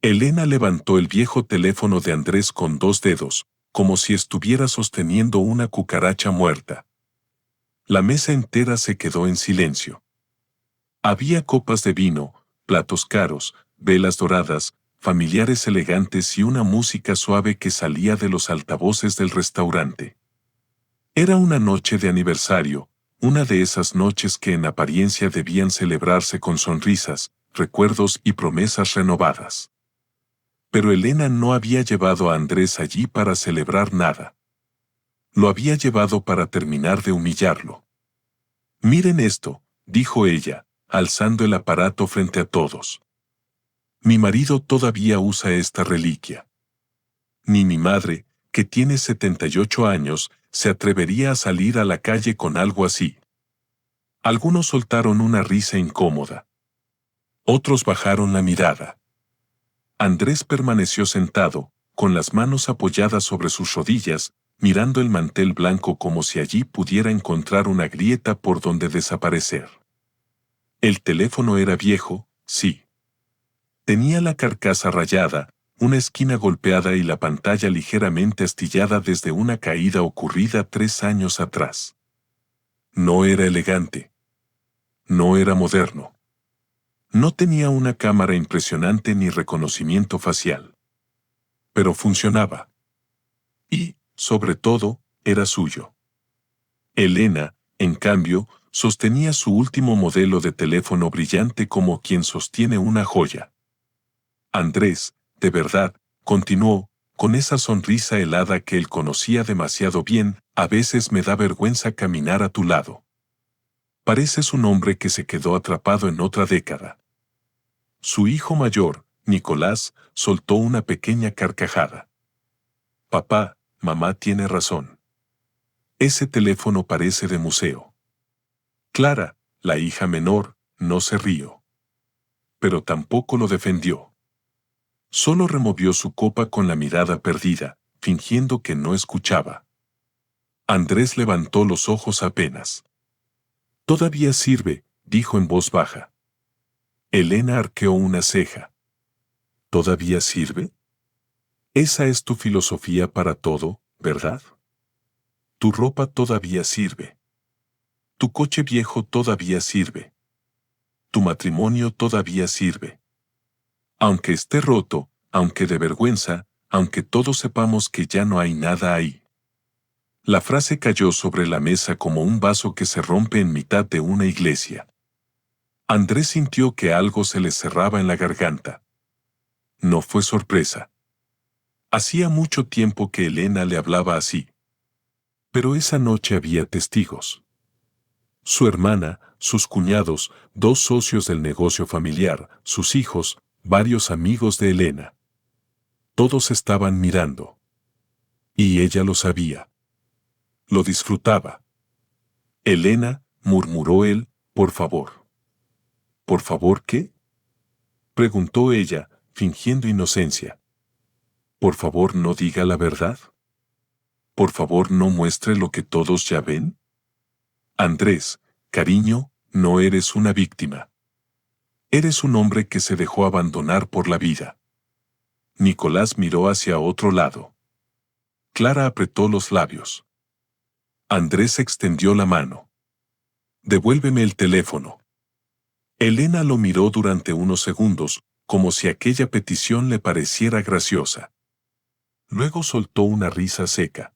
Elena levantó el viejo teléfono de Andrés con dos dedos, como si estuviera sosteniendo una cucaracha muerta. La mesa entera se quedó en silencio. Había copas de vino, platos caros, velas doradas, familiares elegantes y una música suave que salía de los altavoces del restaurante. Era una noche de aniversario, una de esas noches que en apariencia debían celebrarse con sonrisas, recuerdos y promesas renovadas. Pero Elena no había llevado a Andrés allí para celebrar nada. Lo había llevado para terminar de humillarlo. «Miren esto», dijo ella, alzando el aparato frente a todos. «Mi marido todavía usa esta reliquia. Ni mi madre, que tiene 78 años, se atrevería a salir a la calle con algo así». Algunos soltaron una risa incómoda. Otros bajaron la mirada. Andrés permaneció sentado, con las manos apoyadas sobre sus rodillas, mirando el mantel blanco como si allí pudiera encontrar una grieta por donde desaparecer. El teléfono era viejo, sí. Tenía la carcasa rayada, una esquina golpeada y la pantalla ligeramente astillada desde una caída ocurrida 3 años atrás. No era elegante. No era moderno. No tenía una cámara impresionante ni reconocimiento facial. Pero funcionaba. Y, sobre todo, era suyo. Elena, en cambio, sostenía su último modelo de teléfono brillante como quien sostiene una joya. Andrés, de verdad, continuó, con esa sonrisa helada que él conocía demasiado bien, a veces me da vergüenza caminar a tu lado. Pareces un hombre que se quedó atrapado en otra década. Su hijo mayor, Nicolás, soltó una pequeña carcajada. Papá, mamá tiene razón. Ese teléfono parece de museo. Clara, la hija menor, no se rió. Pero tampoco lo defendió. Solo removió su copa con la mirada perdida, fingiendo que no escuchaba. Andrés levantó los ojos apenas. Todavía sirve, dijo en voz baja. Elena arqueó una ceja. ¿Todavía sirve? Esa es tu filosofía para todo, ¿verdad? Tu ropa todavía sirve. Tu coche viejo todavía sirve. Tu matrimonio todavía sirve. Aunque esté roto, aunque de vergüenza, aunque todos sepamos que ya no hay nada ahí. La frase cayó sobre la mesa como un vaso que se rompe en mitad de una iglesia. Andrés sintió que algo se le cerraba en la garganta. No fue sorpresa. Hacía mucho tiempo que Elena le hablaba así. Pero esa noche había testigos. Su hermana, sus cuñados, 2 socios del negocio familiar, sus hijos, varios amigos de Elena. Todos estaban mirando. Y ella lo sabía. Lo disfrutaba. Elena, murmuró él, por favor. ¿Por favor qué? Preguntó ella, fingiendo inocencia. Por favor no diga la verdad. Por favor no muestre lo que todos ya ven. Andrés, cariño, no eres una víctima. Eres un hombre que se dejó abandonar por la vida. Nicolás miró hacia otro lado. Clara apretó los labios. Andrés extendió la mano. Devuélveme el teléfono. Elena lo miró durante unos segundos, como si aquella petición le pareciera graciosa. Luego soltó una risa seca.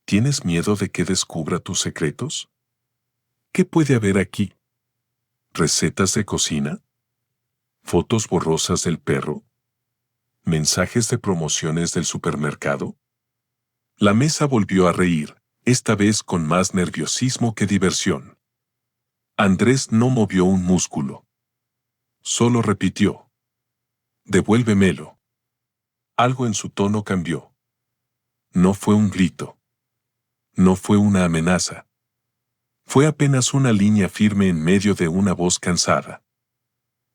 ¿Tienes miedo de que descubra tus secretos? ¿Qué puede haber aquí? ¿Recetas de cocina? ¿Fotos borrosas del perro? ¿Mensajes de promociones del supermercado? La mesa volvió a reír, esta vez con más nerviosismo que diversión. Andrés no movió un músculo. Solo repitió. Devuélvemelo. Algo en su tono cambió. No fue un grito. No fue una amenaza. Fue apenas una línea firme en medio de una voz cansada.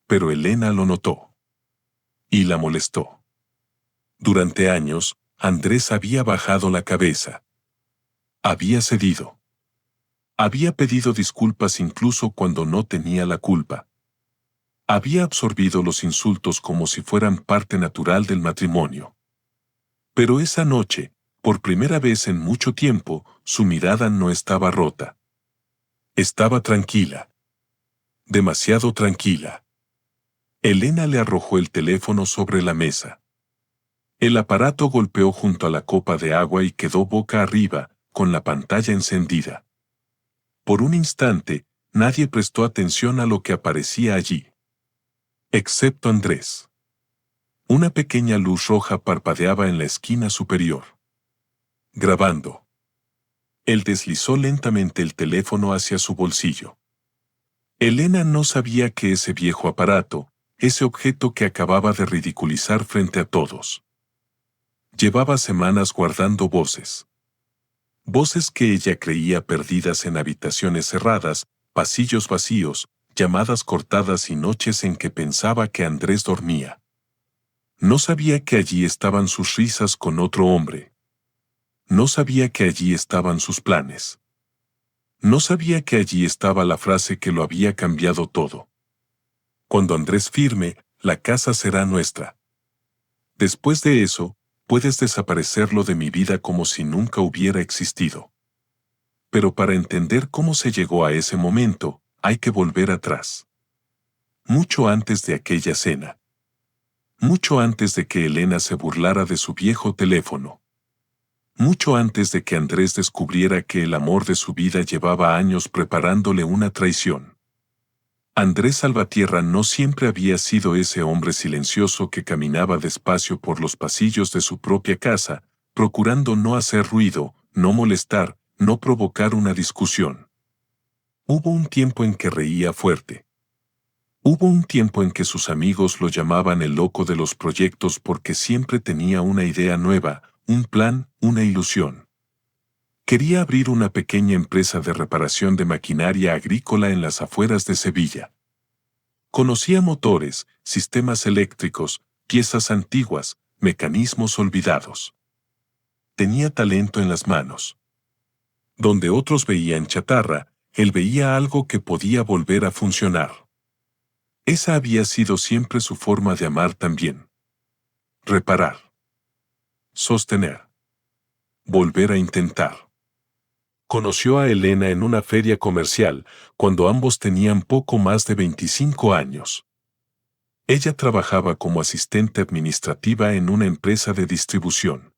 Pero Elena lo notó. Y la molestó. Durante años, Andrés había bajado la cabeza. Había cedido. Había pedido disculpas incluso cuando no tenía la culpa. Había absorbido los insultos como si fueran parte natural del matrimonio. Pero esa noche, por primera vez en mucho tiempo, su mirada no estaba rota. Estaba tranquila. Demasiado tranquila. Elena le arrojó el teléfono sobre la mesa. El aparato golpeó junto a la copa de agua y quedó boca arriba, con la pantalla encendida. Por un instante, nadie prestó atención a lo que aparecía allí. Excepto Andrés. Una pequeña luz roja parpadeaba en la esquina superior. Grabando. Él deslizó lentamente el teléfono hacia su bolsillo. Elena no sabía que ese viejo aparato, ese objeto que acababa de ridiculizar frente a todos, llevaba semanas guardando voces. Voces que ella creía perdidas en habitaciones cerradas, pasillos vacíos, llamadas cortadas y noches en que pensaba que Andrés dormía. No sabía que allí estaban sus risas con otro hombre. No sabía que allí estaban sus planes. No sabía que allí estaba la frase que lo había cambiado todo. Cuando Andrés firme, la casa será nuestra. Después de eso, puedes desaparecerlo de mi vida como si nunca hubiera existido. Pero para entender cómo se llegó a ese momento, hay que volver atrás. Mucho antes de aquella cena. Mucho antes de que Elena se burlara de su viejo teléfono. Mucho antes de que Andrés descubriera que el amor de su vida llevaba años preparándole una traición. Andrés Salvatierra no siempre había sido ese hombre silencioso que caminaba despacio por los pasillos de su propia casa, procurando no hacer ruido, no molestar, no provocar una discusión. Hubo un tiempo en que reía fuerte. Hubo un tiempo en que sus amigos lo llamaban el loco de los proyectos porque siempre tenía una idea nueva, un plan, una ilusión. Quería abrir una pequeña empresa de reparación de maquinaria agrícola en las afueras de Sevilla. Conocía motores, sistemas eléctricos, piezas antiguas, mecanismos olvidados. Tenía talento en las manos. Donde otros veían chatarra, él veía algo que podía volver a funcionar. Esa había sido siempre su forma de amar también. Reparar. Sostener. Volver a intentar. Conoció a Elena en una feria comercial, cuando ambos tenían poco más de 25 años. Ella trabajaba como asistente administrativa en una empresa de distribución.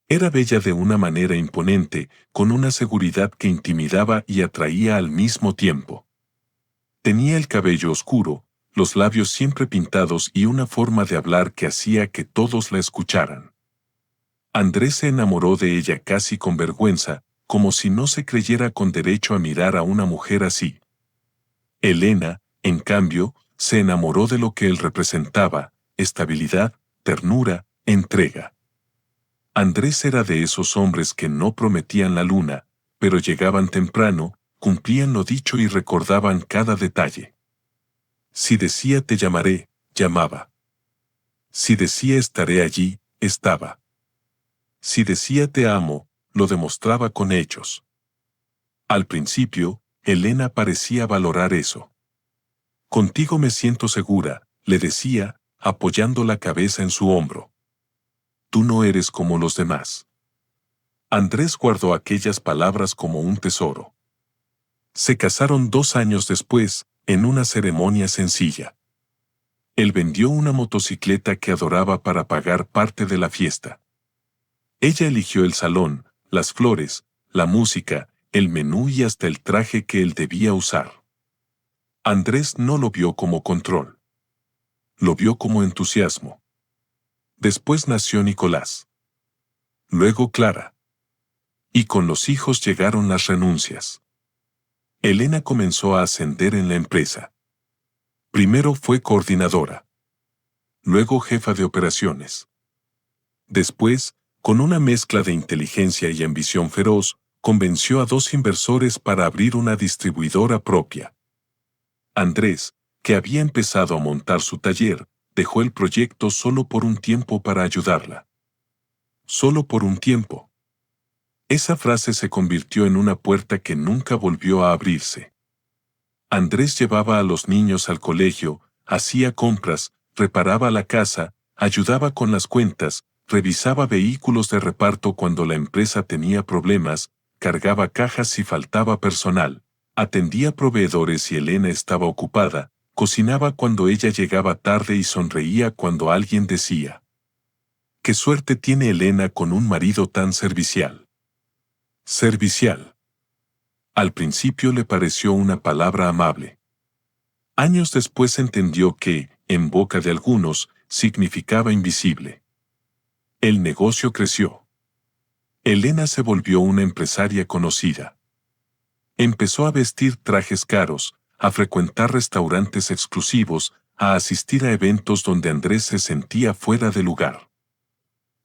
Era bella de una manera imponente, con una seguridad que intimidaba y atraía al mismo tiempo. Tenía el cabello oscuro, los labios siempre pintados y una forma de hablar que hacía que todos la escucharan. Andrés se enamoró de ella casi con vergüenza, como si no se creyera con derecho a mirar a una mujer así. Elena, en cambio, se enamoró de lo que él representaba: estabilidad, ternura, entrega. Andrés era de esos hombres que no prometían la luna, pero llegaban temprano, cumplían lo dicho y recordaban cada detalle. Si decía te llamaré, llamaba. Si decía estaré allí, estaba. Si decía te amo, lo demostraba con hechos. Al principio, Elena parecía valorar eso. Contigo me siento segura, le decía, apoyando la cabeza en su hombro. Tú no eres como los demás. Andrés guardó aquellas palabras como un tesoro. Se casaron 2 años después, en una ceremonia sencilla. Él vendió una motocicleta que adoraba para pagar parte de la fiesta. Ella eligió el salón, las flores, la música, el menú y hasta el traje que él debía usar. Andrés no lo vio como control. Lo vio como entusiasmo. Después nació Nicolás. Luego Clara. Y con los hijos llegaron las renuncias. Elena comenzó a ascender en la empresa. Primero fue coordinadora. Luego jefa de operaciones. Después, con una mezcla de inteligencia y ambición feroz, convenció a 2 inversores para abrir una distribuidora propia. Andrés, que había empezado a montar su taller, dejó el proyecto solo por un tiempo para ayudarla. Solo por un tiempo. Esa frase se convirtió en una puerta que nunca volvió a abrirse. Andrés llevaba a los niños al colegio, hacía compras, reparaba la casa, ayudaba con las cuentas, revisaba vehículos de reparto cuando la empresa tenía problemas, cargaba cajas si faltaba personal, atendía proveedores si Elena estaba ocupada, cocinaba cuando ella llegaba tarde y sonreía cuando alguien decía: «Qué suerte tiene Elena con un marido tan servicial». Servicial. Al principio le pareció una palabra amable. Años después entendió que, en boca de algunos, significaba invisible. El negocio creció. Elena se volvió una empresaria conocida. Empezó a vestir trajes caros, a frecuentar restaurantes exclusivos, a asistir a eventos donde Andrés se sentía fuera de lugar.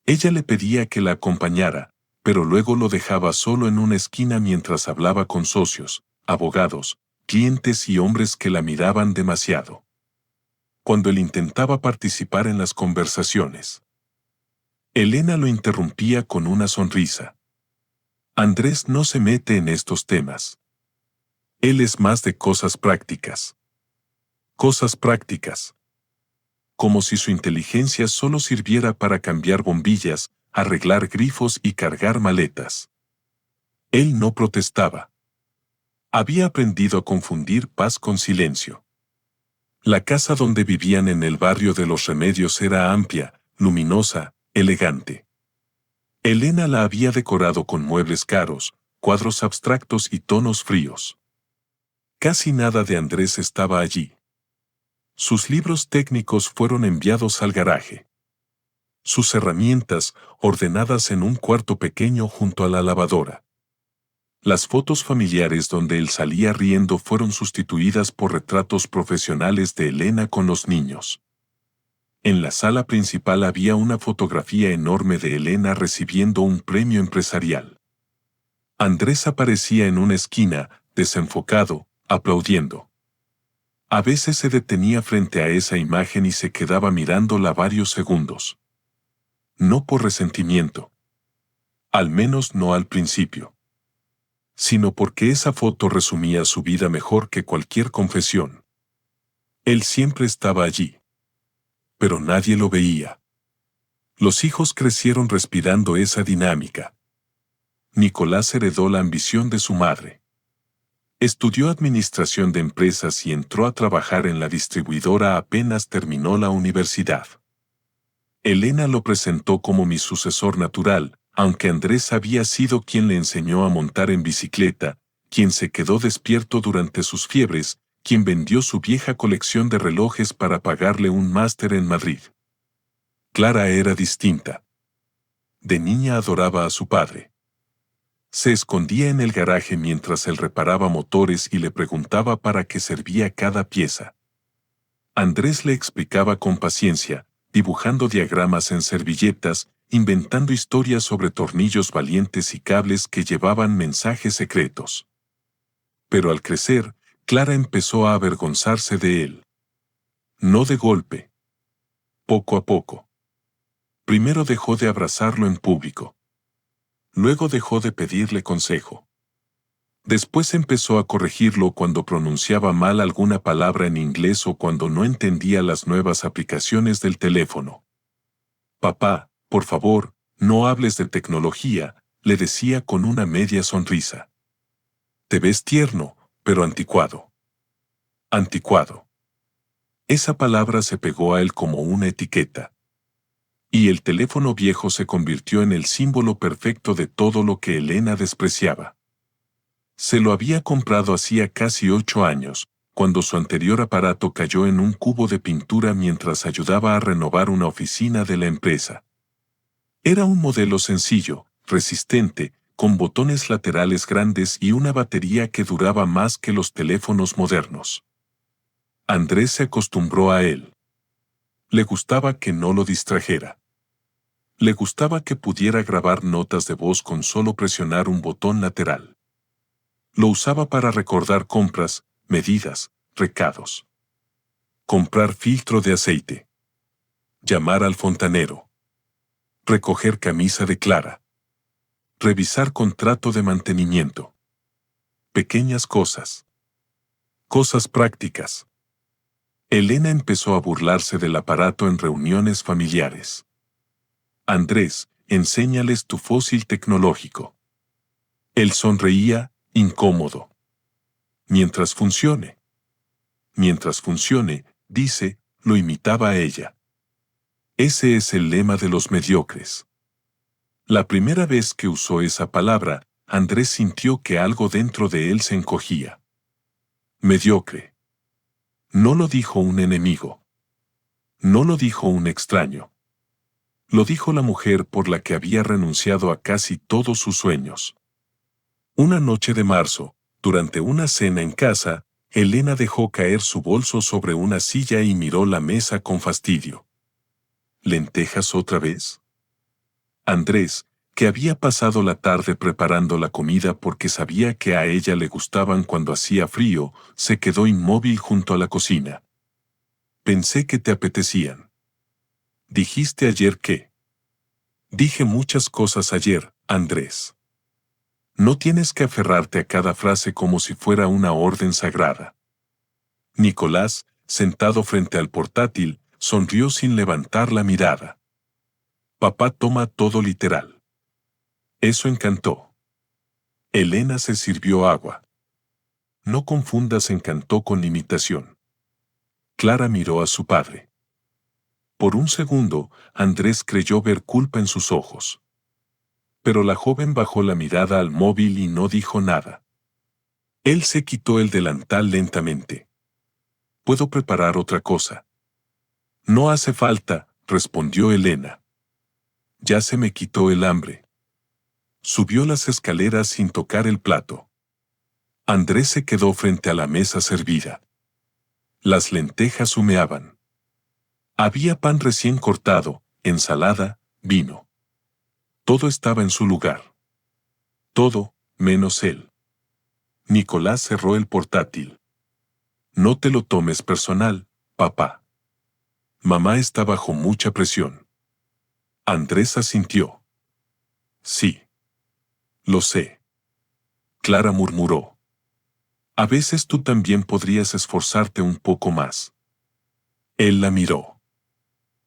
Ella le pedía que la acompañara, pero luego lo dejaba solo en una esquina mientras hablaba con socios, abogados, clientes y hombres que la miraban demasiado. Cuando él intentaba participar en las conversaciones, Elena lo interrumpía con una sonrisa. Andrés no se mete en estos temas. Él es más de cosas prácticas. Cosas prácticas. Como si su inteligencia solo sirviera para cambiar bombillas, arreglar grifos y cargar maletas. Él no protestaba. Había aprendido a confundir paz con silencio. La casa donde vivían en el barrio de Los Remedios era amplia, luminosa, elegante. Elena la había decorado con muebles caros, cuadros abstractos y tonos fríos. Casi nada de Andrés estaba allí. Sus libros técnicos fueron enviados al garaje. Sus herramientas, ordenadas en un cuarto pequeño junto a la lavadora. Las fotos familiares donde él salía riendo fueron sustituidas por retratos profesionales de Elena con los niños. En la sala principal había una fotografía enorme de Elena recibiendo un premio empresarial. Andrés aparecía en una esquina, desenfocado, aplaudiendo. A veces se detenía frente a esa imagen y se quedaba mirándola varios segundos. No por resentimiento. Al menos no al principio. Sino porque esa foto resumía su vida mejor que cualquier confesión. Él siempre estaba allí. Pero nadie lo veía. Los hijos crecieron respirando esa dinámica. Nicolás heredó la ambición de su madre. Estudió administración de empresas y entró a trabajar en la distribuidora apenas terminó la universidad. Elena lo presentó como mi sucesor natural, aunque Andrés había sido quien le enseñó a montar en bicicleta, quien se quedó despierto durante sus fiebres, quien vendió su vieja colección de relojes para pagarle un máster en Madrid. Clara era distinta. De niña adoraba a su padre. Se escondía en el garaje mientras él reparaba motores y le preguntaba para qué servía cada pieza. Andrés le explicaba con paciencia, dibujando diagramas en servilletas, inventando historias sobre tornillos valientes y cables que llevaban mensajes secretos. Pero al crecer, Clara empezó a avergonzarse de él. No de golpe. Poco a poco. Primero dejó de abrazarlo en público. Luego dejó de pedirle consejo. Después empezó a corregirlo cuando pronunciaba mal alguna palabra en inglés o cuando no entendía las nuevas aplicaciones del teléfono. Papá, por favor, no hables de tecnología, le decía con una media sonrisa. Te ves tierno, pero anticuado. Anticuado. Esa palabra se pegó a él como una etiqueta. Y el teléfono viejo se convirtió en el símbolo perfecto de todo lo que Elena despreciaba. Se lo había comprado hacía casi 8 años, cuando su anterior aparato cayó en un cubo de pintura mientras ayudaba a renovar una oficina de la empresa. Era un modelo sencillo, resistente, con botones laterales grandes y una batería que duraba más que los teléfonos modernos. Andrés se acostumbró a él. Le gustaba que no lo distrajera. Le gustaba que pudiera grabar notas de voz con solo presionar un botón lateral. Lo usaba para recordar compras, medidas, recados. Comprar filtro de aceite. Llamar al fontanero. Recoger camisa de Clara. Revisar contrato de mantenimiento. Pequeñas cosas. Cosas prácticas. Elena empezó a burlarse del aparato en reuniones familiares. Andrés, enséñales tu fósil tecnológico. Él sonreía, incómodo. Mientras funcione. Mientras funcione, dice, lo imitaba a ella. Ese es el lema de los mediocres. La primera vez que usó esa palabra, Andrés sintió que algo dentro de él se encogía. Mediocre. No lo dijo un enemigo. No lo dijo un extraño. Lo dijo la mujer por la que había renunciado a casi todos sus sueños. Una noche de marzo, durante una cena en casa, Elena dejó caer su bolso sobre una silla y miró la mesa con fastidio. ¿Lentejas otra vez? Andrés, que había pasado la tarde preparando la comida porque sabía que a ella le gustaban cuando hacía frío, se quedó inmóvil junto a la cocina. Pensé que te apetecían. Dijiste ayer que. Dije muchas cosas ayer, Andrés. No tienes que aferrarte a cada frase como si fuera una orden sagrada. Nicolás, sentado frente al portátil, sonrió sin levantar la mirada. Papá toma todo literal. Eso encantó. Elena se sirvió agua. No confundas encantó con imitación. Clara miró a su padre. Por un segundo, Andrés creyó ver culpa en sus ojos. Pero la joven bajó la mirada al móvil y no dijo nada. Él se quitó el delantal lentamente. ¿Puedo preparar otra cosa? No hace falta, respondió Elena. Ya se me quitó el hambre. Subió las escaleras sin tocar el plato. Andrés se quedó frente a la mesa servida. Las lentejas humeaban. Había pan recién cortado, ensalada, vino. Todo estaba en su lugar. Todo, menos él. Nicolás cerró el portátil. No te lo tomes personal, papá. Mamá está bajo mucha presión. Andrés asintió. Sí. Lo sé. Clara murmuró. A veces tú también podrías esforzarte un poco más. Él la miró.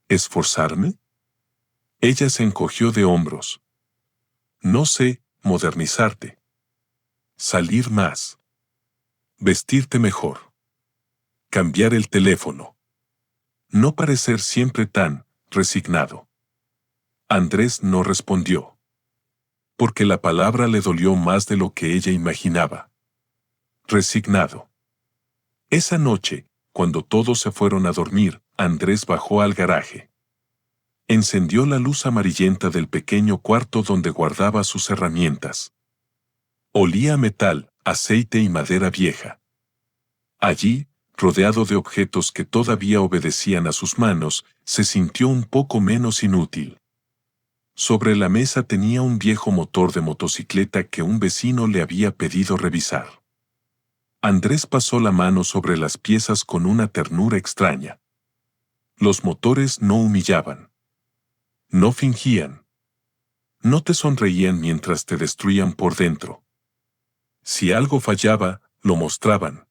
¿Esforzarme? Ella se encogió de hombros. No sé, modernizarte. Salir más. Vestirte mejor. Cambiar el teléfono. No parecer siempre tan resignado. Andrés no respondió. Porque la palabra le dolió más de lo que ella imaginaba. Resignado. Esa noche, cuando todos se fueron a dormir, Andrés bajó al garaje. Encendió la luz amarillenta del pequeño cuarto donde guardaba sus herramientas. Olía a metal, aceite y madera vieja. Allí, rodeado de objetos que todavía obedecían a sus manos, se sintió un poco menos inútil. Sobre la mesa tenía un viejo motor de motocicleta que un vecino le había pedido revisar. Andrés pasó la mano sobre las piezas con una ternura extraña. Los motores no humillaban. No fingían. No te sonreían mientras te destruían por dentro. Si algo fallaba, lo mostraban.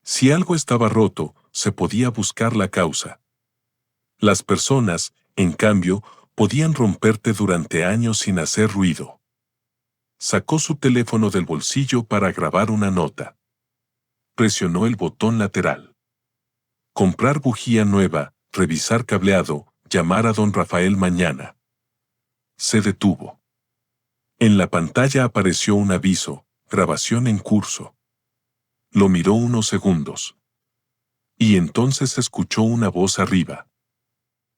Si algo estaba roto, se podía buscar la causa. Las personas, en cambio, podían romperte durante años sin hacer ruido. Sacó su teléfono del bolsillo para grabar una nota. Presionó el botón lateral. Comprar bujía nueva, revisar cableado, llamar a don Rafael mañana. Se detuvo. En la pantalla apareció un aviso, grabación en curso. Lo miró unos segundos. Y entonces escuchó una voz arriba.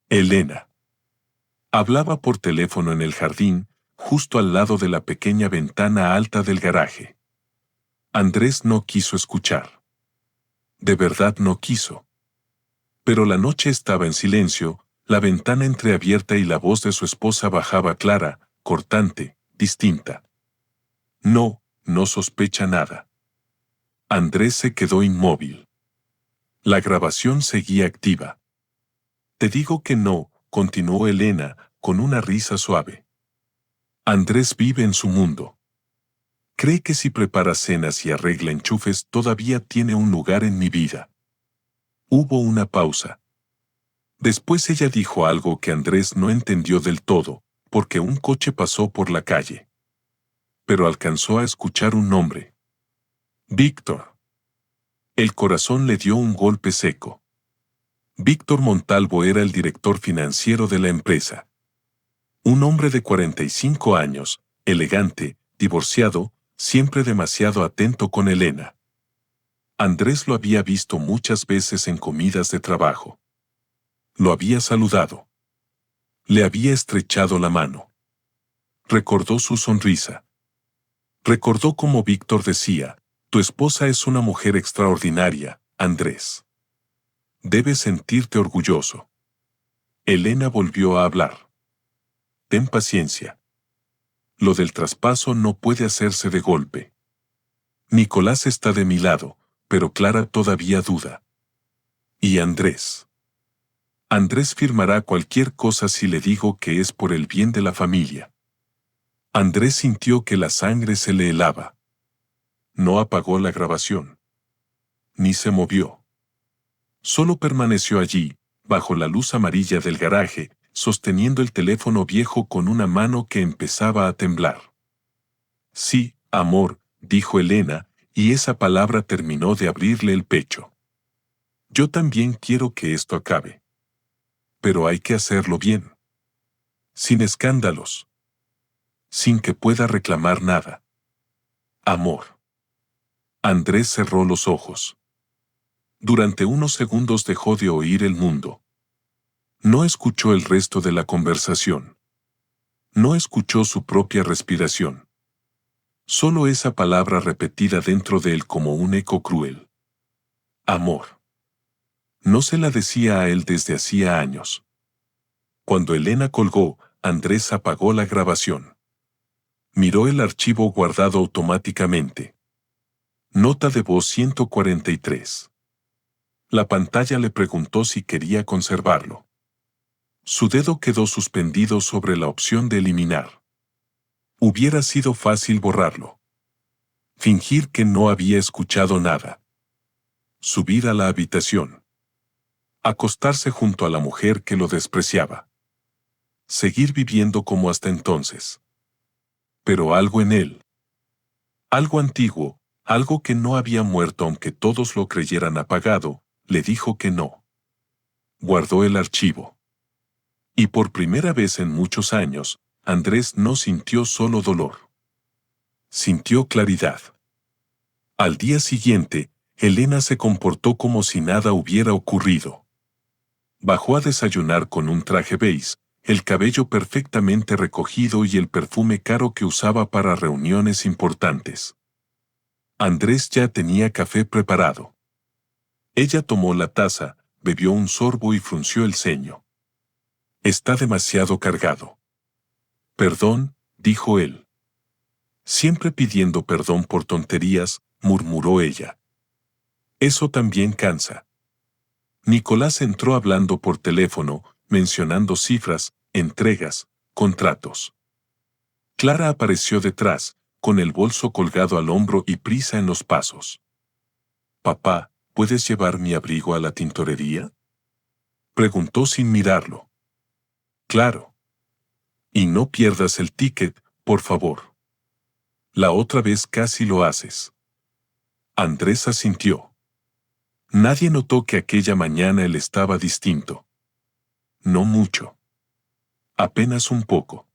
Elena. Hablaba por teléfono en el jardín, justo al lado de la pequeña ventana alta del garaje. Andrés no quiso escuchar. De verdad no quiso. Pero la noche estaba en silencio, la ventana entreabierta y la voz de su esposa bajaba clara, cortante, distinta. No, no sospecha nada. Andrés se quedó inmóvil. La grabación seguía activa. Te digo que no, continuó Elena, con una risa suave. Andrés vive en su mundo. Cree que si prepara cenas y arregla enchufes todavía tiene un lugar en mi vida. Hubo una pausa. Después ella dijo algo que Andrés no entendió del todo, porque un coche pasó por la calle. Pero alcanzó a escuchar un nombre. Víctor. El corazón le dio un golpe seco. Víctor Montalvo era el director financiero de la empresa. Un hombre de 45 años, elegante, divorciado, siempre demasiado atento con Elena. Andrés lo había visto muchas veces en comidas de trabajo. Lo había saludado. Le había estrechado la mano. Recordó su sonrisa. Recordó cómo Víctor decía: tu esposa es una mujer extraordinaria, Andrés. Debes sentirte orgulloso. Elena volvió a hablar. Ten paciencia. Lo del traspaso no puede hacerse de golpe. Nicolás está de mi lado, pero Clara todavía duda. ¿Y Andrés? Andrés firmará cualquier cosa si le digo que es por el bien de la familia. Andrés sintió que la sangre se le helaba. No apagó la grabación. Ni se movió. Solo permaneció allí, bajo la luz amarilla del garaje, sosteniendo el teléfono viejo con una mano que empezaba a temblar. Sí, amor, dijo Elena, y esa palabra terminó de abrirle el pecho. Yo también quiero que esto acabe. Pero hay que hacerlo bien. Sin escándalos. Sin que pueda reclamar nada. Amor. Andrés cerró los ojos. Durante unos segundos dejó de oír el mundo. No escuchó el resto de la conversación. No escuchó su propia respiración. Solo esa palabra repetida dentro de él como un eco cruel. Amor. No se la decía a él desde hacía años. Cuando Elena colgó, Andrés apagó la grabación. Miró el archivo guardado automáticamente. Nota de voz 143. La pantalla le preguntó si quería conservarlo. Su dedo quedó suspendido sobre la opción de eliminar. Hubiera sido fácil borrarlo. Fingir que no había escuchado nada. Subir a la habitación. Acostarse junto a la mujer que lo despreciaba. Seguir viviendo como hasta entonces. Pero algo en él. Algo antiguo, algo que no había muerto aunque todos lo creyeran apagado, le dijo que no. Guardó el archivo. Y por primera vez en muchos años, Andrés no sintió solo dolor. Sintió claridad. Al día siguiente, Elena se comportó como si nada hubiera ocurrido. Bajó a desayunar con un traje beige, el cabello perfectamente recogido y el perfume caro que usaba para reuniones importantes. Andrés ya tenía café preparado. Ella tomó la taza, bebió un sorbo y frunció el ceño. Está demasiado cargado. Perdón, dijo él. Siempre pidiendo perdón por tonterías, murmuró ella. Eso también cansa. Nicolás entró hablando por teléfono, mencionando cifras, entregas, contratos. Clara apareció detrás, con el bolso colgado al hombro y prisa en los pasos. Papá, ¿puedes llevar mi abrigo a la tintorería? Preguntó sin mirarlo. Claro. Y no pierdas el ticket, por favor. La otra vez casi lo haces. Andrés asintió. Nadie notó que aquella mañana él estaba distinto. No mucho. Apenas un poco.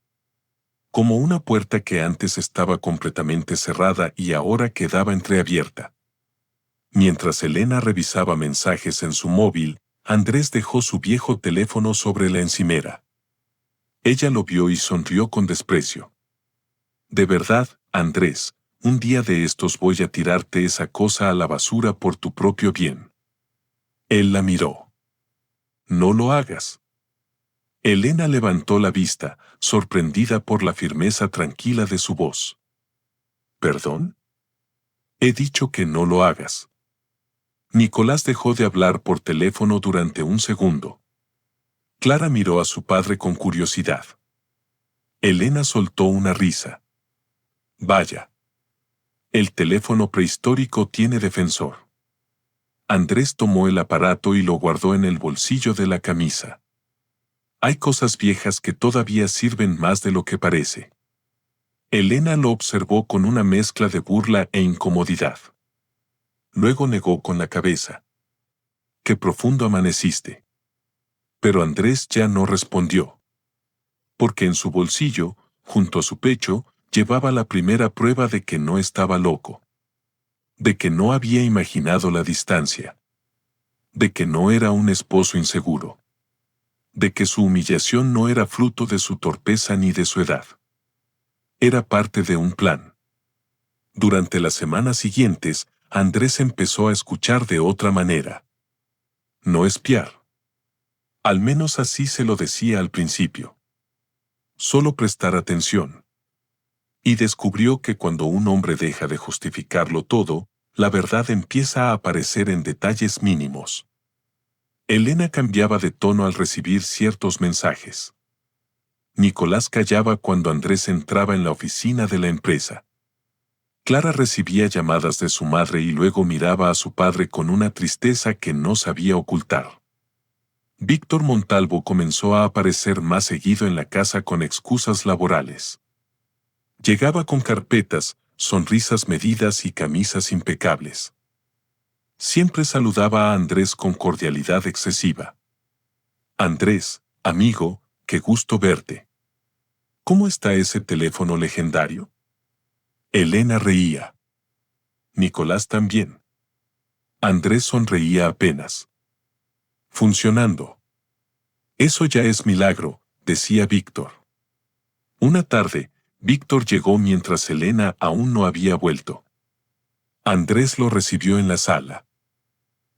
Como una puerta que antes estaba completamente cerrada y ahora quedaba entreabierta. Mientras Elena revisaba mensajes en su móvil, Andrés dejó su viejo teléfono sobre la encimera. Ella lo vio y sonrió con desprecio. De verdad, Andrés, un día de estos voy a tirarte esa cosa a la basura por tu propio bien. Él la miró. No lo hagas. Elena levantó la vista, sorprendida por la firmeza tranquila de su voz. ¿Perdón? He dicho que no lo hagas. Nicolás dejó de hablar por teléfono durante un segundo. Clara miró a su padre con curiosidad. Elena soltó una risa. Vaya. El teléfono prehistórico tiene defensor. Andrés tomó el aparato y lo guardó en el bolsillo de la camisa. Hay cosas viejas que todavía sirven más de lo que parece. Elena lo observó con una mezcla de burla e incomodidad. Luego negó con la cabeza. «Qué profundo amaneciste». Pero Andrés ya no respondió. Porque en su bolsillo, junto a su pecho, llevaba la primera prueba de que no estaba loco. De que no había imaginado la distancia. De que no era un esposo inseguro. De que su humillación no era fruto de su torpeza ni de su edad. Era parte de un plan. Durante las semanas siguientes, Andrés empezó a escuchar de otra manera. No espiar. Al menos así se lo decía al principio. Solo prestar atención. Y descubrió que cuando un hombre deja de justificarlo todo, la verdad empieza a aparecer en detalles mínimos. Elena cambiaba de tono al recibir ciertos mensajes. Nicolás callaba cuando Andrés entraba en la oficina de la empresa. Clara recibía llamadas de su madre y luego miraba a su padre con una tristeza que no sabía ocultar. Víctor Montalvo comenzó a aparecer más seguido en la casa con excusas laborales. Llegaba con carpetas, sonrisas medidas y camisas impecables. Siempre saludaba a Andrés con cordialidad excesiva. «Andrés, amigo, qué gusto verte. ¿Cómo está ese teléfono legendario?» Elena reía. Nicolás también. Andrés sonreía apenas. «Funcionando». «Eso ya es milagro», decía Víctor. Una tarde, Víctor llegó mientras Elena aún no había vuelto. Andrés lo recibió en la sala.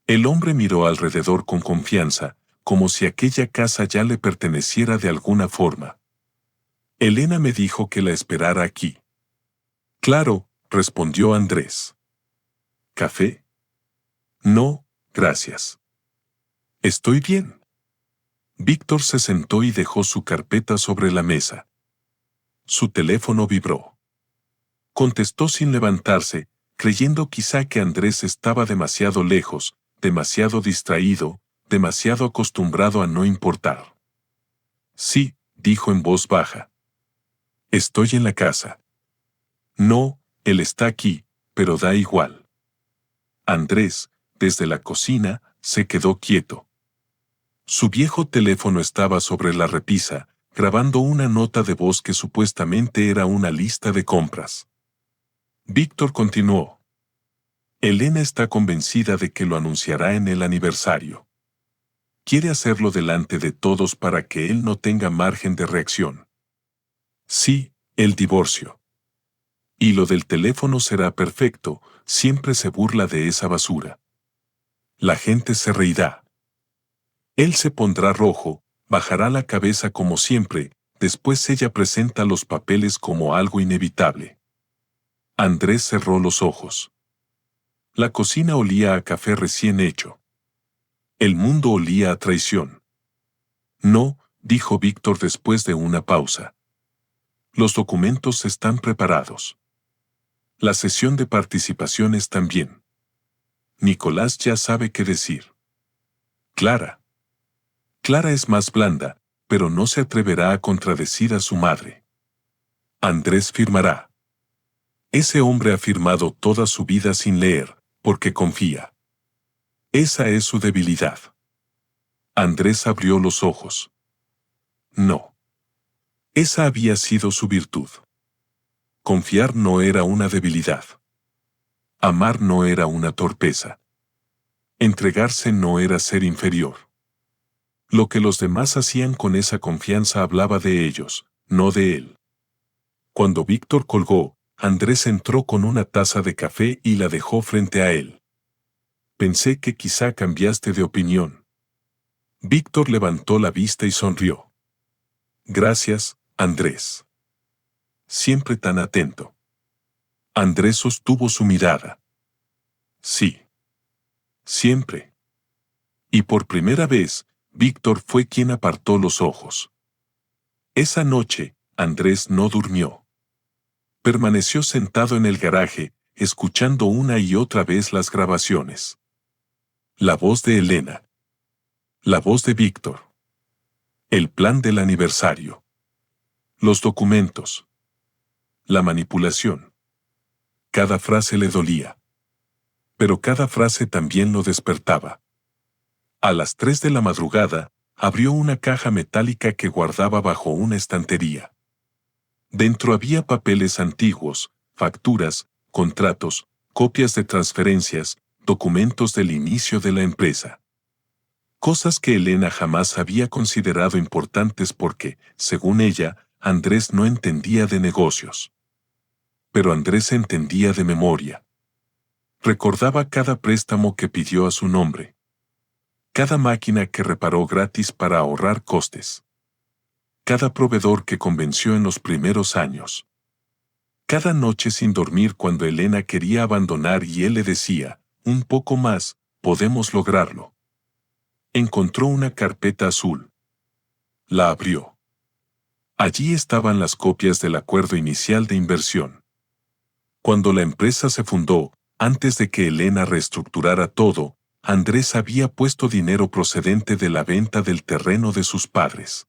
El hombre miró alrededor con confianza, como si aquella casa ya le perteneciera de alguna forma. «Elena me dijo que la esperara aquí». «Claro», respondió Andrés. «¿Café?» «No, gracias. Estoy bien». Víctor se sentó y dejó su carpeta sobre la mesa. Su teléfono vibró. Contestó sin levantarse, creyendo quizá que Andrés estaba demasiado lejos, demasiado distraído, demasiado acostumbrado a no importar. «Sí», dijo en voz baja. «Estoy en la casa». «No, él está aquí, pero da igual». Andrés, desde la cocina, se quedó quieto. Su viejo teléfono estaba sobre la repisa, grabando una nota de voz que supuestamente era una lista de compras. Víctor continuó. «Elena está convencida de que lo anunciará en el aniversario. Quiere hacerlo delante de todos para que él no tenga margen de reacción. Sí, el divorcio. Y lo del teléfono será perfecto, siempre se burla de esa basura. La gente se reirá. Él se pondrá rojo, bajará la cabeza como siempre, después ella presenta los papeles como algo inevitable». Andrés cerró los ojos. La cocina olía a café recién hecho. El mundo olía a traición. «No», dijo Víctor después de una pausa. «Los documentos están preparados. La sesión de participaciones también. Nicolás ya sabe qué decir. Clara. Clara es más blanda, pero no se atreverá a contradecir a su madre. Andrés firmará. Ese hombre ha firmado toda su vida sin leer, porque confía. Esa es su debilidad». Andrés abrió los ojos. No. Esa había sido su virtud. Confiar no era una debilidad. Amar no era una torpeza. Entregarse no era ser inferior. Lo que los demás hacían con esa confianza hablaba de ellos, no de él. Cuando Víctor colgó, Andrés entró con una taza de café y la dejó frente a él. «Pensé que quizá cambiaste de opinión». Víctor levantó la vista y sonrió. «Gracias, Andrés. Siempre tan atento». Andrés sostuvo su mirada. «Sí. Siempre». Y por primera vez, Víctor fue quien apartó los ojos. Esa noche, Andrés no durmió. Permaneció sentado en el garaje, escuchando una y otra vez las grabaciones. La voz de Elena. La voz de Víctor. El plan del aniversario. Los documentos. La manipulación. Cada frase le dolía. Pero cada frase también lo despertaba. A las 3 de la madrugada, abrió una caja metálica que guardaba bajo una estantería. Dentro había papeles antiguos, facturas, contratos, copias de transferencias, documentos del inicio de la empresa. Cosas que Elena jamás había considerado importantes porque, según ella, Andrés no entendía de negocios. Pero Andrés entendía de memoria. Recordaba cada préstamo que pidió a su nombre. Cada máquina que reparó gratis para ahorrar costes. Cada proveedor que convenció en los primeros años. Cada noche sin dormir cuando Elena quería abandonar y él le decía, un poco más, podemos lograrlo. Encontró una carpeta azul. La abrió. Allí estaban las copias del acuerdo inicial de inversión. Cuando la empresa se fundó, antes de que Elena reestructurara todo, Andrés había puesto dinero procedente de la venta del terreno de sus padres.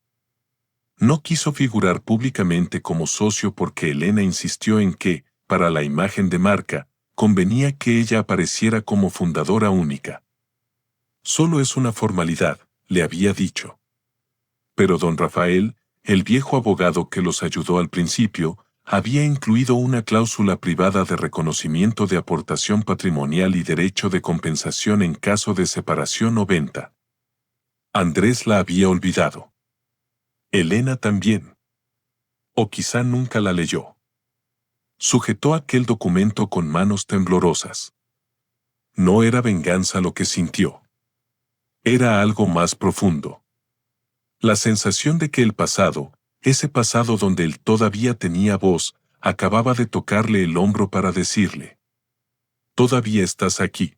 No quiso figurar públicamente como socio porque Elena insistió en que, para la imagen de marca, convenía que ella apareciera como fundadora única. Solo es una formalidad, le había dicho. Pero don Rafael, el viejo abogado que los ayudó al principio, había incluido una cláusula privada de reconocimiento de aportación patrimonial y derecho de compensación en caso de separación o venta. Andrés la había olvidado. Elena también. O quizá nunca la leyó. Sujetó aquel documento con manos temblorosas. No era venganza lo que sintió. Era algo más profundo. La sensación de que el pasado, ese pasado donde él todavía tenía voz, acababa de tocarle el hombro para decirle: «Todavía estás aquí».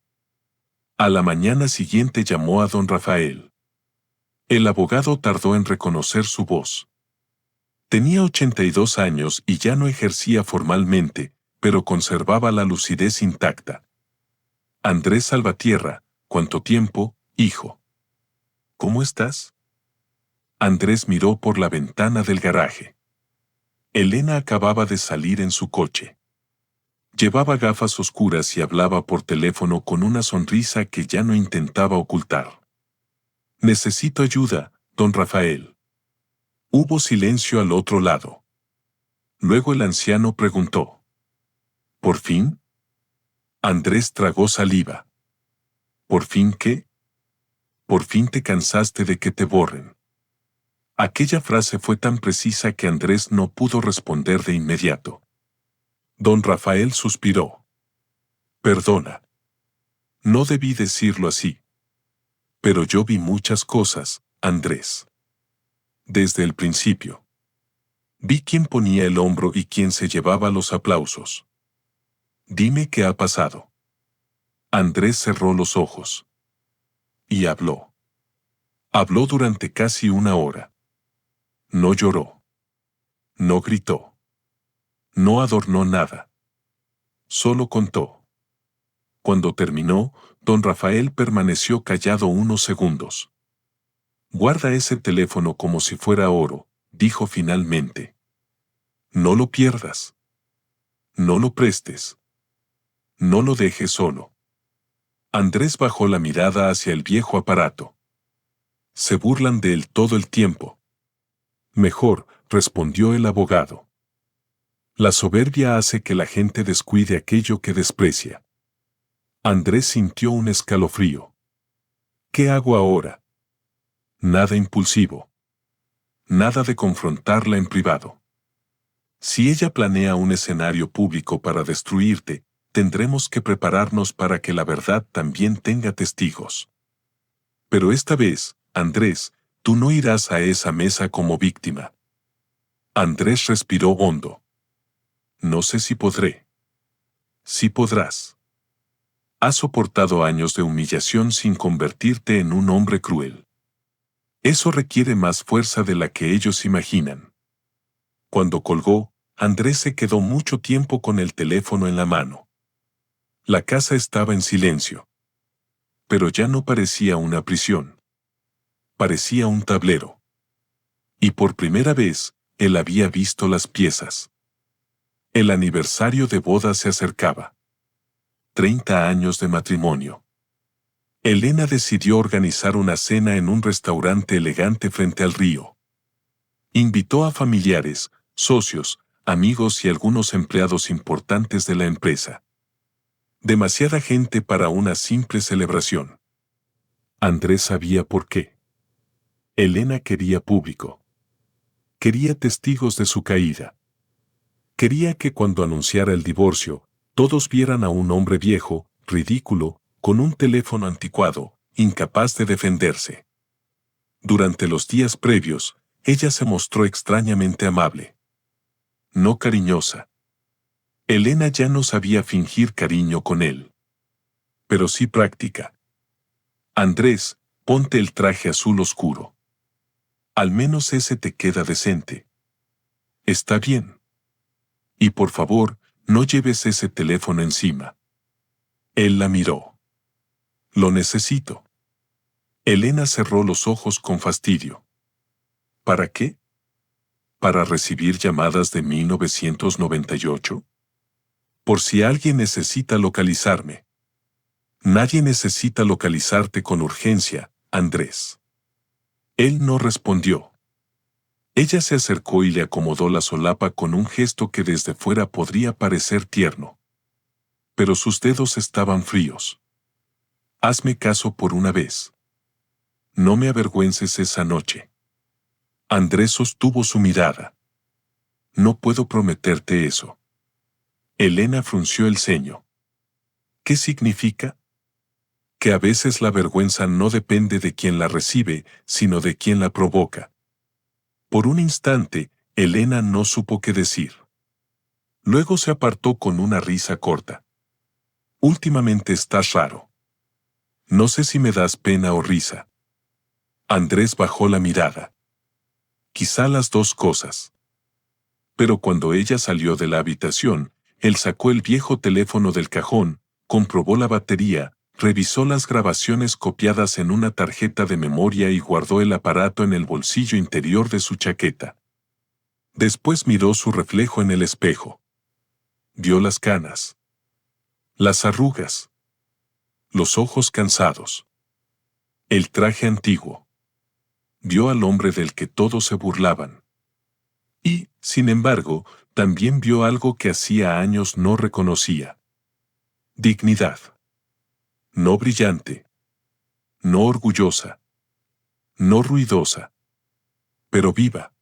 A la mañana siguiente llamó a don Rafael. El abogado tardó en reconocer su voz. Tenía 82 años y ya no ejercía formalmente, pero conservaba la lucidez intacta. «Andrés Salvatierra, ¿cuánto tiempo, hijo? ¿Cómo estás?» Andrés miró por la ventana del garaje. Elena acababa de salir en su coche. Llevaba gafas oscuras y hablaba por teléfono con una sonrisa que ya no intentaba ocultar. «Necesito ayuda, don Rafael». Hubo silencio al otro lado. Luego el anciano preguntó: «¿Por fin?» Andrés tragó saliva. «¿Por fin qué?» «Por fin te cansaste de que te borren». Aquella frase fue tan precisa que Andrés no pudo responder de inmediato. Don Rafael suspiró. «Perdona. No debí decirlo así. Pero yo vi muchas cosas, Andrés. Desde el principio. Vi quién ponía el hombro y quién se llevaba los aplausos. Dime qué ha pasado». Andrés cerró los ojos. Y habló. Habló durante casi una hora. No lloró. No gritó. No adornó nada. Solo contó. Cuando terminó, don Rafael permaneció callado unos segundos. «Guarda ese teléfono como si fuera oro», dijo finalmente. «No lo pierdas. No lo prestes. No lo dejes solo». Andrés bajó la mirada hacia el viejo aparato. «Se burlan de él todo el tiempo». «Mejor», respondió el abogado. «La soberbia hace que la gente descuide aquello que desprecia». Andrés sintió un escalofrío. «¿Qué hago ahora?» Nada impulsivo. Nada de confrontarla en privado. Si ella planea un escenario público para destruirte, tendremos que prepararnos para que la verdad también tenga testigos. Pero esta vez, Andrés, tú no irás a esa mesa como víctima». Andrés respiró hondo. «No sé si podré». «Sí podrás. Has soportado años de humillación sin convertirte en un hombre cruel. Eso requiere más fuerza de la que ellos imaginan». Cuando colgó, Andrés se quedó mucho tiempo con el teléfono en la mano. La casa estaba en silencio. pero ya no parecía una prisión. Parecía un tablero. Y por primera vez, él había visto las piezas. El aniversario de boda se acercaba. 30 años de matrimonio. Elena decidió organizar una cena en un restaurante elegante frente al río. Invitó a familiares, socios, amigos y algunos empleados importantes de la empresa. Demasiada gente para una simple celebración. Andrés sabía por qué. Elena quería público. Quería testigos de su caída. Quería que cuando anunciara el divorcio, todos vieran a un hombre viejo, ridículo, con un teléfono anticuado, incapaz de defenderse. Durante los días previos, ella se mostró extrañamente amable. No cariñosa. Elena ya no sabía fingir cariño con él. Pero sí práctica. Andrés, ponte el traje azul oscuro. Al menos ese te queda decente. Está bien. Y por favor, no lleves ese teléfono encima. Él la miró. Lo necesito. Elena cerró los ojos con fastidio. ¿Para qué? ¿Para recibir llamadas de 1998? Por si alguien necesita localizarme. Nadie necesita localizarte con urgencia, Andrés. Él no respondió. Ella se acercó y le acomodó la solapa con un gesto que desde fuera podría parecer tierno. Pero sus dedos estaban fríos. Hazme caso por una vez. No me avergüences esa noche. Andrés sostuvo su mirada. No puedo prometerte eso. Elena frunció el ceño. ¿Qué significa? Que a veces la vergüenza no depende de quien la recibe, sino de quien la provoca. Por un instante, Elena no supo qué decir. Luego se apartó con una risa corta. Últimamente estás raro. No sé si me das pena o risa. Andrés bajó la mirada. Quizá las dos cosas. Pero cuando ella salió de la habitación, él sacó el viejo teléfono del cajón, comprobó la batería, revisó las grabaciones copiadas en una tarjeta de memoria y guardó el aparato en el bolsillo interior de su chaqueta. Después miró su reflejo en el espejo. Vio las canas. Las arrugas. Los ojos cansados. El traje antiguo. Vio al hombre del que todos se burlaban. Y, sin embargo, también vio algo que hacía años no reconocía. Dignidad. No brillante. No orgullosa. No ruidosa. Pero viva.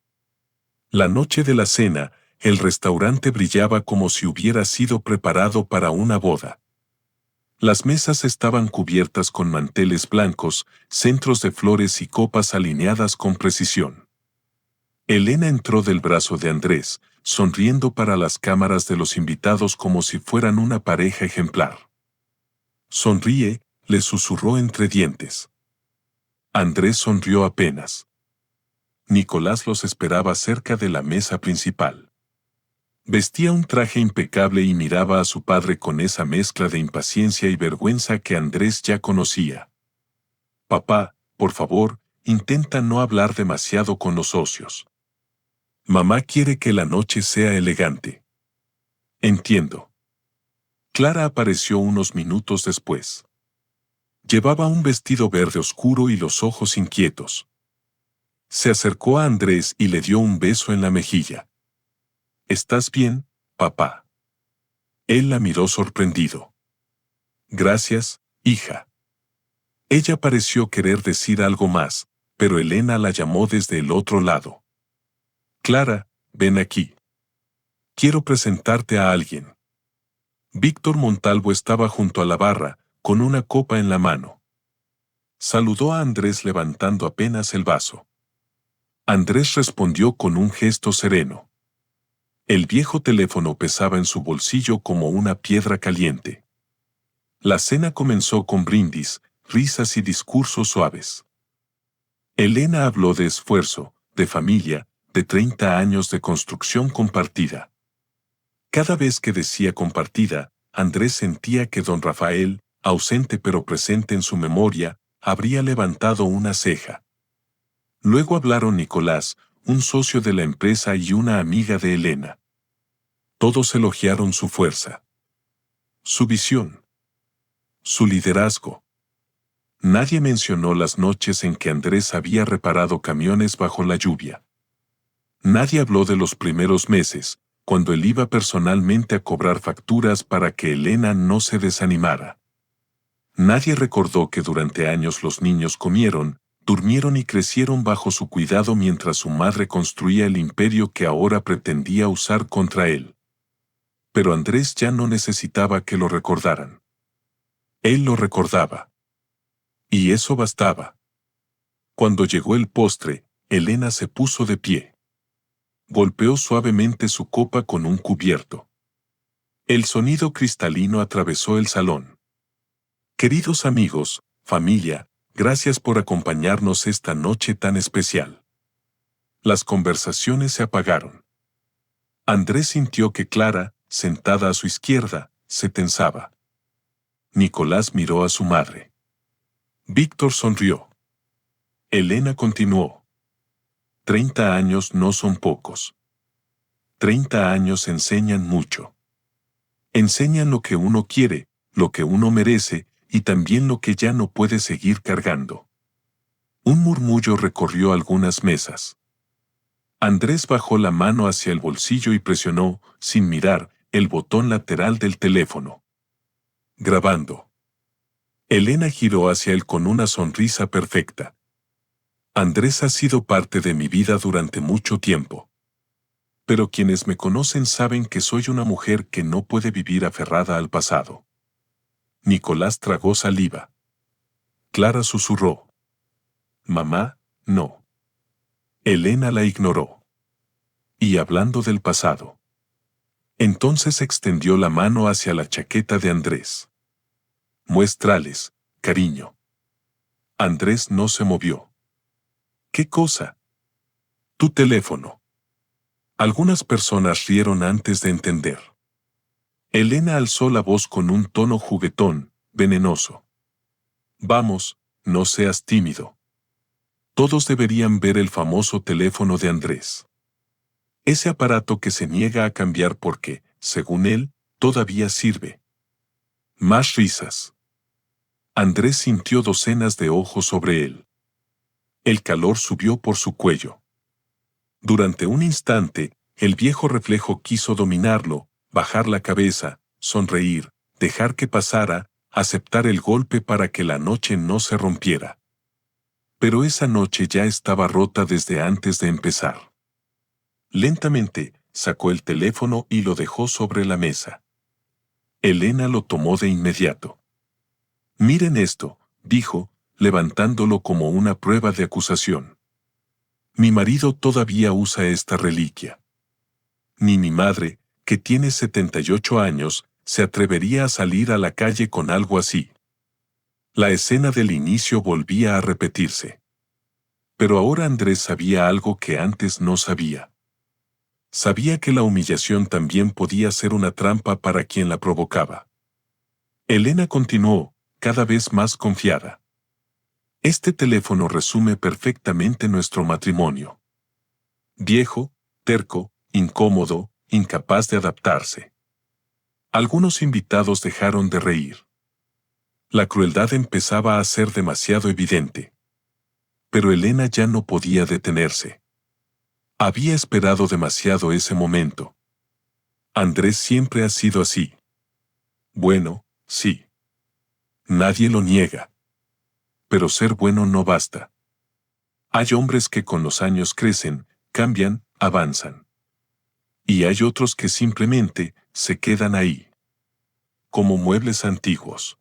La noche de la cena, el restaurante brillaba como si hubiera sido preparado para una boda. Las mesas estaban cubiertas con manteles blancos, centros de flores y copas alineadas con precisión. Elena entró del brazo de Andrés, sonriendo para las cámaras de los invitados como si fueran una pareja ejemplar. Sonríe, le susurró entre dientes. Andrés sonrió apenas. Nicolás los esperaba cerca de la mesa principal. Vestía un traje impecable y miraba a su padre con esa mezcla de impaciencia y vergüenza que Andrés ya conocía. Papá, por favor, intenta no hablar demasiado con los socios. Mamá quiere que la noche sea elegante. Entiendo. Clara apareció unos minutos después. Llevaba un vestido verde oscuro y los ojos inquietos. Se acercó a Andrés y le dio un beso en la mejilla. ¿Estás bien, papá? Él la miró sorprendido. Gracias, hija. Ella pareció querer decir algo más, pero Elena la llamó desde el otro lado. Clara, ven aquí. Quiero presentarte a alguien. Víctor Montalvo estaba junto a la barra, con una copa en la mano. Saludó a Andrés levantando apenas el vaso. Andrés respondió con un gesto sereno. El viejo teléfono pesaba en su bolsillo como una piedra caliente. La cena comenzó con brindis, risas y discursos suaves. Elena habló de esfuerzo, de familia, de 30 años de construcción compartida. Cada vez que decía compartida, Andrés sentía que don Rafael, ausente pero presente en su memoria, habría levantado una ceja. Luego hablaron Nicolás, un socio de la empresa y una amiga de Elena. Todos elogiaron su fuerza, su visión, su liderazgo. Nadie mencionó las noches en que Andrés había reparado camiones bajo la lluvia. Nadie habló de los primeros meses, cuando él iba personalmente a cobrar facturas para que Elena no se desanimara. Nadie recordó que durante años los niños comieron, durmieron y crecieron bajo su cuidado mientras su madre construía el imperio que ahora pretendía usar contra él. Pero Andrés ya no necesitaba que lo recordaran. Él lo recordaba. Y eso bastaba. Cuando llegó el postre, Elena se puso de pie. Golpeó suavemente su copa con un cubierto. El sonido cristalino atravesó el salón. Queridos amigos, familia, gracias por acompañarnos esta noche tan especial. Las conversaciones se apagaron. Andrés sintió que Clara, sentada a su izquierda, se tensaba. Nicolás miró a su madre. Víctor sonrió. Elena continuó. 30 años no son pocos. 30 años enseñan mucho. Enseñan lo que uno quiere, lo que uno merece, y también lo que ya no puede seguir cargando. Un murmullo recorrió algunas mesas. Andrés bajó la mano hacia el bolsillo y presionó, sin mirar, el botón lateral del teléfono. Grabando. Elena giró hacia él con una sonrisa perfecta. Andrés ha sido parte de mi vida durante mucho tiempo. Pero quienes me conocen saben que soy una mujer que no puede vivir aferrada al pasado. Nicolás tragó saliva. Clara susurró. Mamá, no. Elena la ignoró. Y hablando del pasado. Entonces extendió la mano hacia la chaqueta de Andrés. Muéstrales, cariño. Andrés no se movió. ¿Qué cosa? Tu teléfono. Algunas personas rieron antes de entender. Elena alzó la voz con un tono juguetón, venenoso. Vamos, no seas tímido. Todos deberían ver el famoso teléfono de Andrés. Ese aparato que se niega a cambiar porque, según él, todavía sirve. Más risas. Andrés sintió docenas de ojos sobre él. El calor subió por su cuello. Durante un instante, el viejo reflejo quiso dominarlo, bajar la cabeza, sonreír, dejar que pasara, aceptar el golpe para que la noche no se rompiera. Pero esa noche ya estaba rota desde antes de empezar. Lentamente, sacó el teléfono y lo dejó sobre la mesa. Elena lo tomó de inmediato. Miren esto, dijo, levantándolo como una prueba de acusación. Mi marido todavía usa esta reliquia. Ni mi madre, que tiene 78 años, se atrevería a salir a la calle con algo así. La escena del inicio volvía a repetirse. Pero ahora Andrés sabía algo que antes no sabía. Sabía que la humillación también podía ser una trampa para quien la provocaba. Elena continuó, cada vez más confiada. Este teléfono resume perfectamente nuestro matrimonio. Viejo, terco, incómodo, incapaz de adaptarse. Algunos invitados dejaron de reír. La crueldad empezaba a ser demasiado evidente. Pero Elena ya no podía detenerse. Había esperado demasiado ese momento. Andrés siempre ha sido así. Bueno, sí. Nadie lo niega. Pero ser bueno no basta. Hay hombres que con los años crecen, cambian, avanzan. Y hay otros que simplemente se quedan ahí. Como muebles antiguos.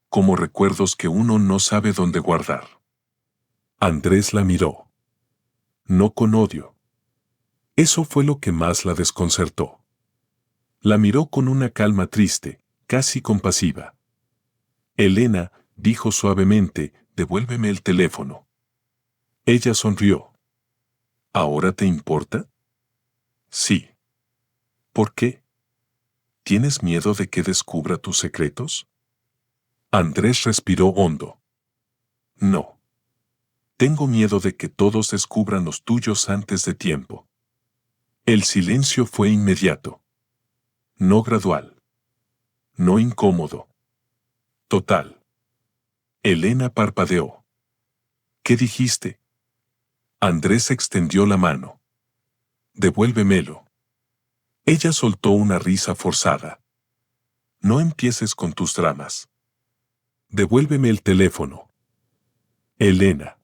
Como recuerdos que uno no sabe dónde guardar. Andrés la miró. No con odio. Eso fue lo que más la desconcertó. La miró con una calma triste, casi compasiva. Elena, dijo suavemente, devuélveme el teléfono. Ella sonrió. ¿Ahora te importa? Sí. ¿Por qué? ¿Tienes miedo de que descubra tus secretos? Andrés respiró hondo. No. Tengo miedo de que todos descubran los tuyos antes de tiempo. El silencio fue inmediato. No gradual. No incómodo. Total. Elena parpadeó. ¿Qué dijiste? Andrés extendió la mano. Devuélvemelo. Ella soltó una risa forzada. No empieces con tus dramas. Devuélveme el teléfono. Elena.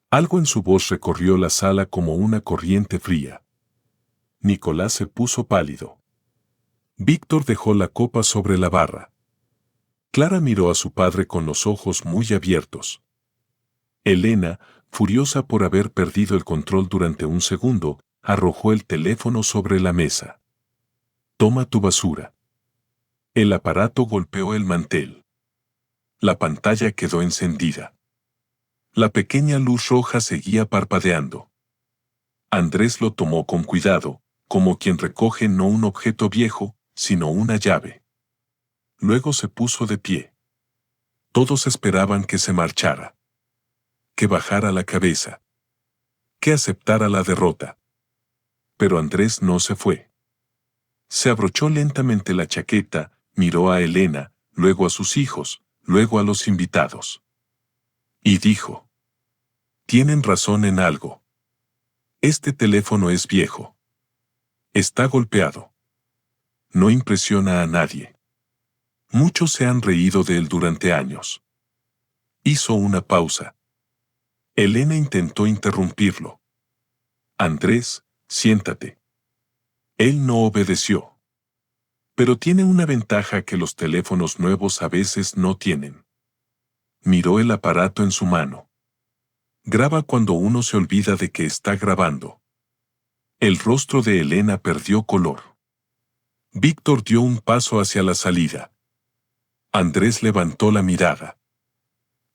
Algo en su voz recorrió la sala como una corriente fría. Nicolás se puso pálido. Víctor dejó la copa sobre la barra. Clara miró a su padre con los ojos muy abiertos. Elena, furiosa por haber perdido el control durante un segundo, arrojó el teléfono sobre la mesa. Toma tu basura. El aparato golpeó el mantel. La pantalla quedó encendida. La pequeña luz roja seguía parpadeando. Andrés lo tomó con cuidado, como quien recoge no un objeto viejo, sino una llave. Luego se puso de pie. Todos esperaban que se marchara. Que bajara la cabeza. Que aceptara la derrota. Pero Andrés no se fue. Se abrochó lentamente la chaqueta, miró a Elena, luego a sus hijos, luego a los invitados. Y dijo: tienen razón en algo. Este teléfono es viejo. Está golpeado. No impresiona a nadie. Muchos se han reído de él durante años. Hizo una pausa. Elena intentó interrumpirlo. Andrés, siéntate. Él no obedeció. Pero tiene una ventaja que los teléfonos nuevos a veces no tienen. Miró el aparato en su mano. Graba cuando uno se olvida de que está grabando. El rostro de Elena perdió color. Víctor dio un paso hacia la salida. Andrés levantó la mirada.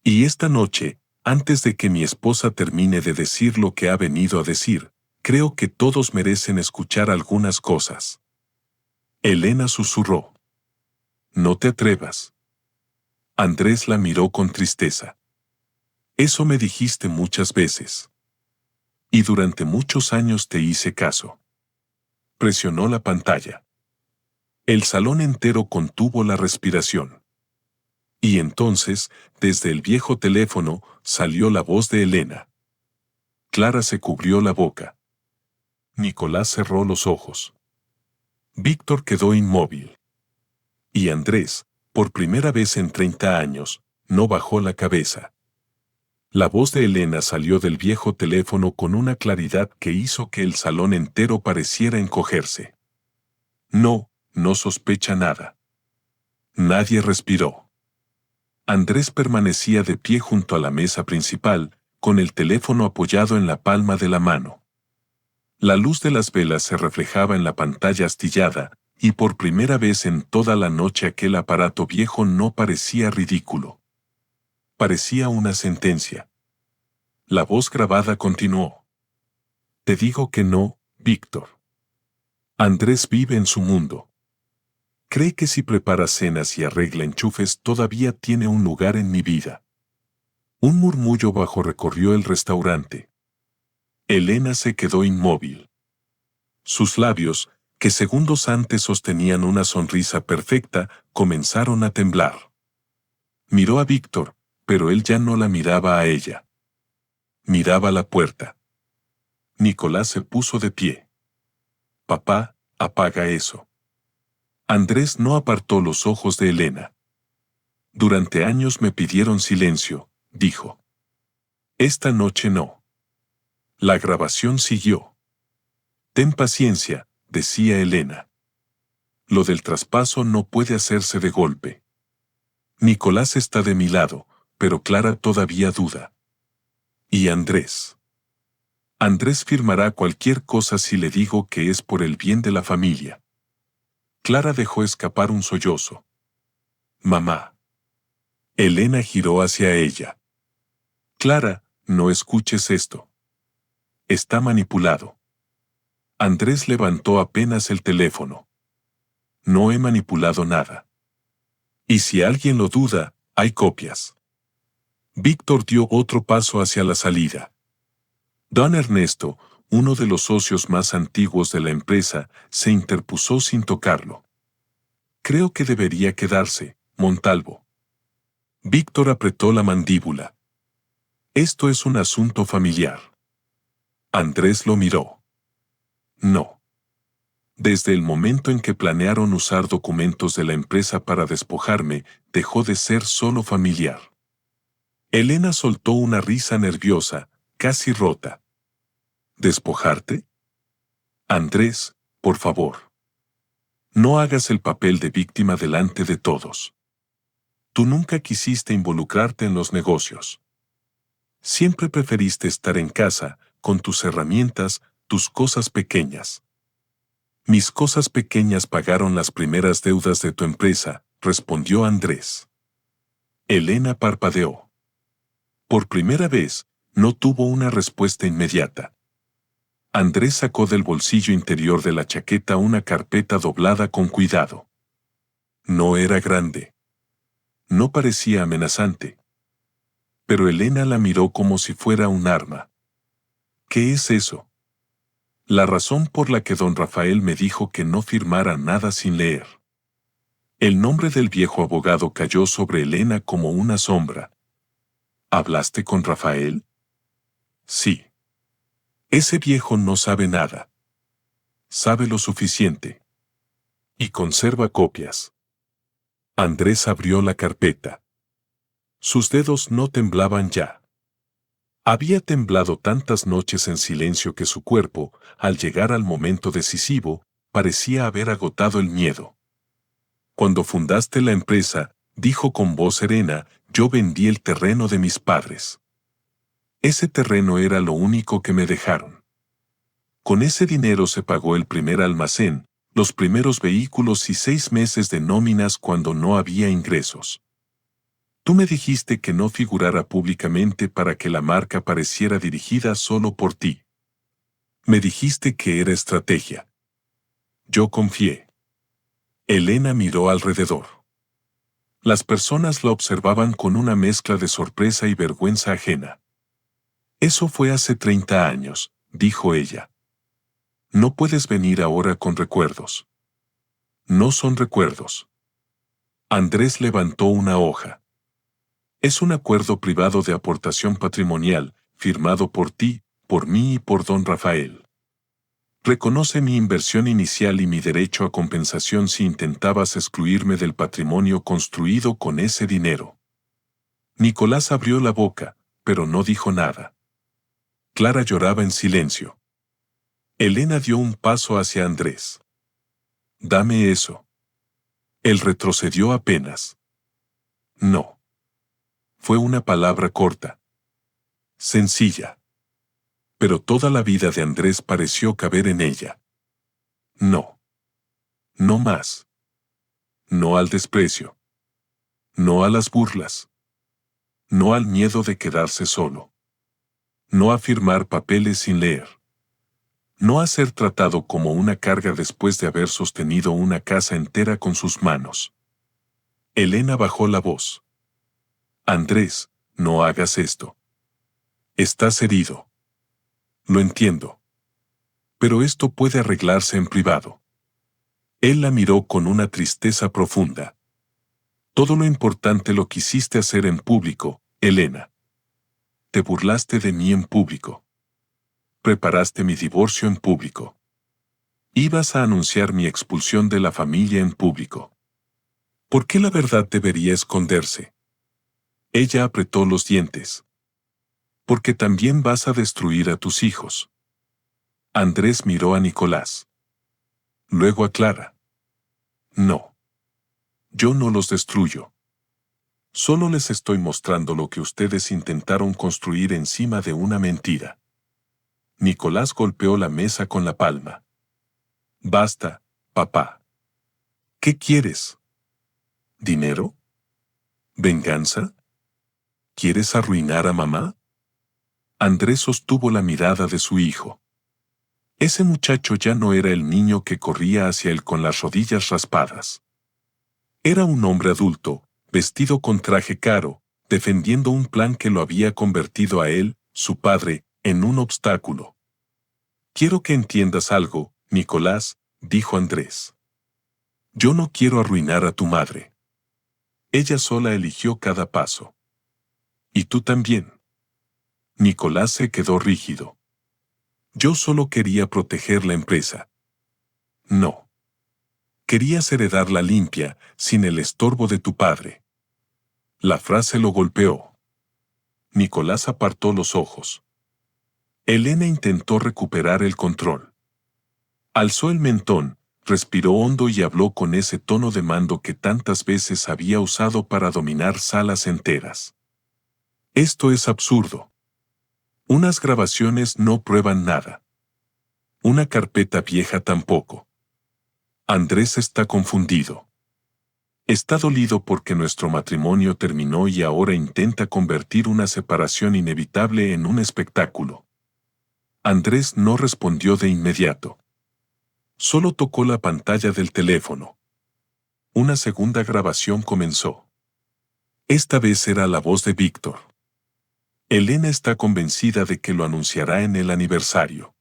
Y esta noche, antes de que mi esposa termine de decir lo que ha venido a decir, creo que todos merecen escuchar algunas cosas. Elena susurró. No te atrevas. Andrés la miró con tristeza. Eso me dijiste muchas veces. Y durante muchos años te hice caso. Presionó la pantalla. El salón entero contuvo la respiración. Y entonces, desde el viejo teléfono, salió la voz de Elena. Clara se cubrió la boca. Nicolás cerró los ojos. Víctor quedó inmóvil. Y Andrés, por primera vez en 30 años, no bajó la cabeza. La voz de Elena salió del viejo teléfono con una claridad que hizo que el salón entero pareciera encogerse. No, no sospecha nada. Nadie respiró. Andrés permanecía de pie junto a la mesa principal, con el teléfono apoyado en la palma de la mano. La luz de las velas se reflejaba en la pantalla astillada, y por primera vez en toda la noche aquel aparato viejo no parecía ridículo. Parecía una sentencia. La voz grabada continuó. Te digo que no, Víctor. Andrés vive en su mundo. Cree que si prepara cenas y arregla enchufes todavía tiene un lugar en mi vida. Un murmullo bajo recorrió el restaurante. Elena se quedó inmóvil. Sus labios, que segundos antes sostenían una sonrisa perfecta, comenzaron a temblar. Miró a Víctor, pero él ya no la miraba a ella. Miraba la puerta. Nicolás se puso de pie. Papá, apaga eso. Andrés no apartó los ojos de Elena. Durante años me pidieron silencio, dijo. Esta noche no. La grabación siguió. Ten paciencia, decía Elena. Lo del traspaso no puede hacerse de golpe. Nicolás está de mi lado, pero Clara todavía duda. ¿Y Andrés? Andrés firmará cualquier cosa si le digo que es por el bien de la familia. Clara dejó escapar un sollozo. Mamá. Elena giró hacia ella. Clara, no escuches esto. Está manipulado. Andrés levantó apenas el teléfono. No he manipulado nada. Y si alguien lo duda, hay copias. Víctor dio otro paso hacia la salida. Don Ernesto, uno de los socios más antiguos de la empresa, se interpuso sin tocarlo. Creo que debería quedarse, Montalvo. Víctor apretó la mandíbula. Esto es un asunto familiar. Andrés lo miró. No. Desde el momento en que planearon usar documentos de la empresa para despojarme, dejó de ser solo familiar. Elena soltó una risa nerviosa, casi rota. ¿Despojarte? Andrés, por favor. No hagas el papel de víctima delante de todos. Tú nunca quisiste involucrarte en los negocios. Siempre preferiste estar en casa, con tus herramientas, tus cosas pequeñas. Mis cosas pequeñas pagaron las primeras deudas de tu empresa, respondió Andrés. Elena parpadeó. Por primera vez, no tuvo una respuesta inmediata. Andrés sacó del bolsillo interior de la chaqueta una carpeta doblada con cuidado. No era grande. No parecía amenazante. Pero Elena la miró como si fuera un arma. ¿Qué es eso? La razón por la que don Rafael me dijo que no firmara nada sin leer. El nombre del viejo abogado cayó sobre Elena como una sombra. ¿Hablaste con Rafael? Sí. Ese viejo no sabe nada. Sabe lo suficiente. Y conserva copias. Andrés abrió la carpeta. Sus dedos no temblaban ya. Había temblado tantas noches en silencio que su cuerpo, al llegar al momento decisivo, parecía haber agotado el miedo. Cuando fundaste la empresa, dijo con voz serena, yo vendí el terreno de mis padres. Ese terreno era lo único que me dejaron. Con ese dinero se pagó el primer almacén, los primeros vehículos y 6 meses de nóminas cuando no había ingresos. Tú me dijiste que no figurara públicamente para que la marca pareciera dirigida solo por ti. Me dijiste que era estrategia. Yo confié. Elena miró alrededor. Las personas la observaban con una mezcla de sorpresa y vergüenza ajena. Eso fue hace 30 años, dijo ella. No puedes venir ahora con recuerdos. No son recuerdos. Andrés levantó una hoja. Es un acuerdo privado de aportación patrimonial, firmado por ti, por mí y por don Rafael. Reconoce mi inversión inicial y mi derecho a compensación si intentabas excluirme del patrimonio construido con ese dinero. Nicolás abrió la boca, pero no dijo nada. Clara lloraba en silencio. Elena dio un paso hacia Andrés. Dame eso. Él retrocedió apenas. No. Fue una palabra corta. Sencilla. Pero toda la vida de Andrés pareció caber en ella. No. No más. No al desprecio. No a las burlas. No al miedo de quedarse solo. No a firmar papeles sin leer. No a ser tratado como una carga después de haber sostenido una casa entera con sus manos. Elena bajó la voz. Andrés, no hagas esto. Estás herido. Lo entiendo. Pero esto puede arreglarse en privado. Él la miró con una tristeza profunda. Todo lo importante lo quisiste hacer en público, Elena. Te burlaste de mí en público. Preparaste mi divorcio en público. Ibas a anunciar mi expulsión de la familia en público. ¿Por qué la verdad debería esconderse? Ella apretó los dientes. Porque también vas a destruir a tus hijos. Andrés miró a Nicolás. Luego a Clara. No. Yo no los destruyo. Solo les estoy mostrando lo que ustedes intentaron construir encima de una mentira. Nicolás golpeó la mesa con la palma. Basta, papá. ¿Qué quieres? ¿Dinero? ¿Venganza? ¿Quieres arruinar a mamá? Andrés sostuvo la mirada de su hijo. Ese muchacho ya no era el niño que corría hacia él con las rodillas raspadas. Era un hombre adulto, vestido con traje caro, defendiendo un plan que lo había convertido a él, su padre, en un obstáculo. Quiero que entiendas algo, Nicolás, dijo Andrés. Yo no quiero arruinar a tu madre. Ella sola eligió cada paso. Y tú también. Nicolás se quedó rígido. Yo solo quería proteger la empresa. No. Querías heredarla limpia, sin el estorbo de tu padre. La frase lo golpeó. Nicolás apartó los ojos. Elena intentó recuperar el control. Alzó el mentón, respiró hondo y habló con ese tono de mando que tantas veces había usado para dominar salas enteras. Esto es absurdo. Unas grabaciones no prueban nada. Una carpeta vieja tampoco. Andrés está confundido. Está dolido porque nuestro matrimonio terminó y ahora intenta convertir una separación inevitable en un espectáculo. Andrés no respondió de inmediato. Solo tocó la pantalla del teléfono. Una segunda grabación comenzó. Esta vez era la voz de Víctor. Elena está convencida de que lo anunciará en el aniversario.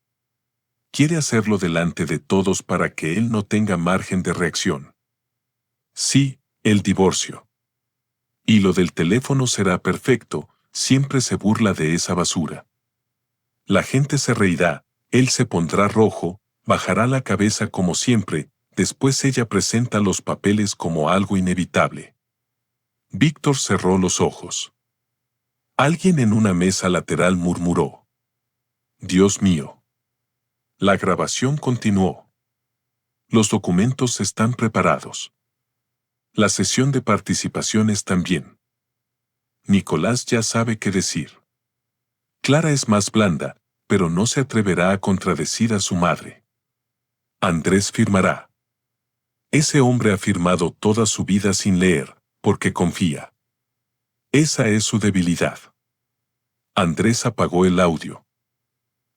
Quiere hacerlo delante de todos para que él no tenga margen de reacción. Sí, el divorcio. Y lo del teléfono será perfecto, siempre se burla de esa basura. La gente se reirá, él se pondrá rojo, bajará la cabeza como siempre, después ella presenta los papeles como algo inevitable. Víctor cerró los ojos. Alguien en una mesa lateral murmuró. Dios mío. La grabación continuó. Los documentos están preparados. La sesión de participaciones también. Nicolás ya sabe qué decir. Clara es más blanda, pero no se atreverá a contradecir a su madre. Andrés firmará. Ese hombre ha firmado toda su vida sin leer, porque confía. Esa es su debilidad. Andrés apagó el audio.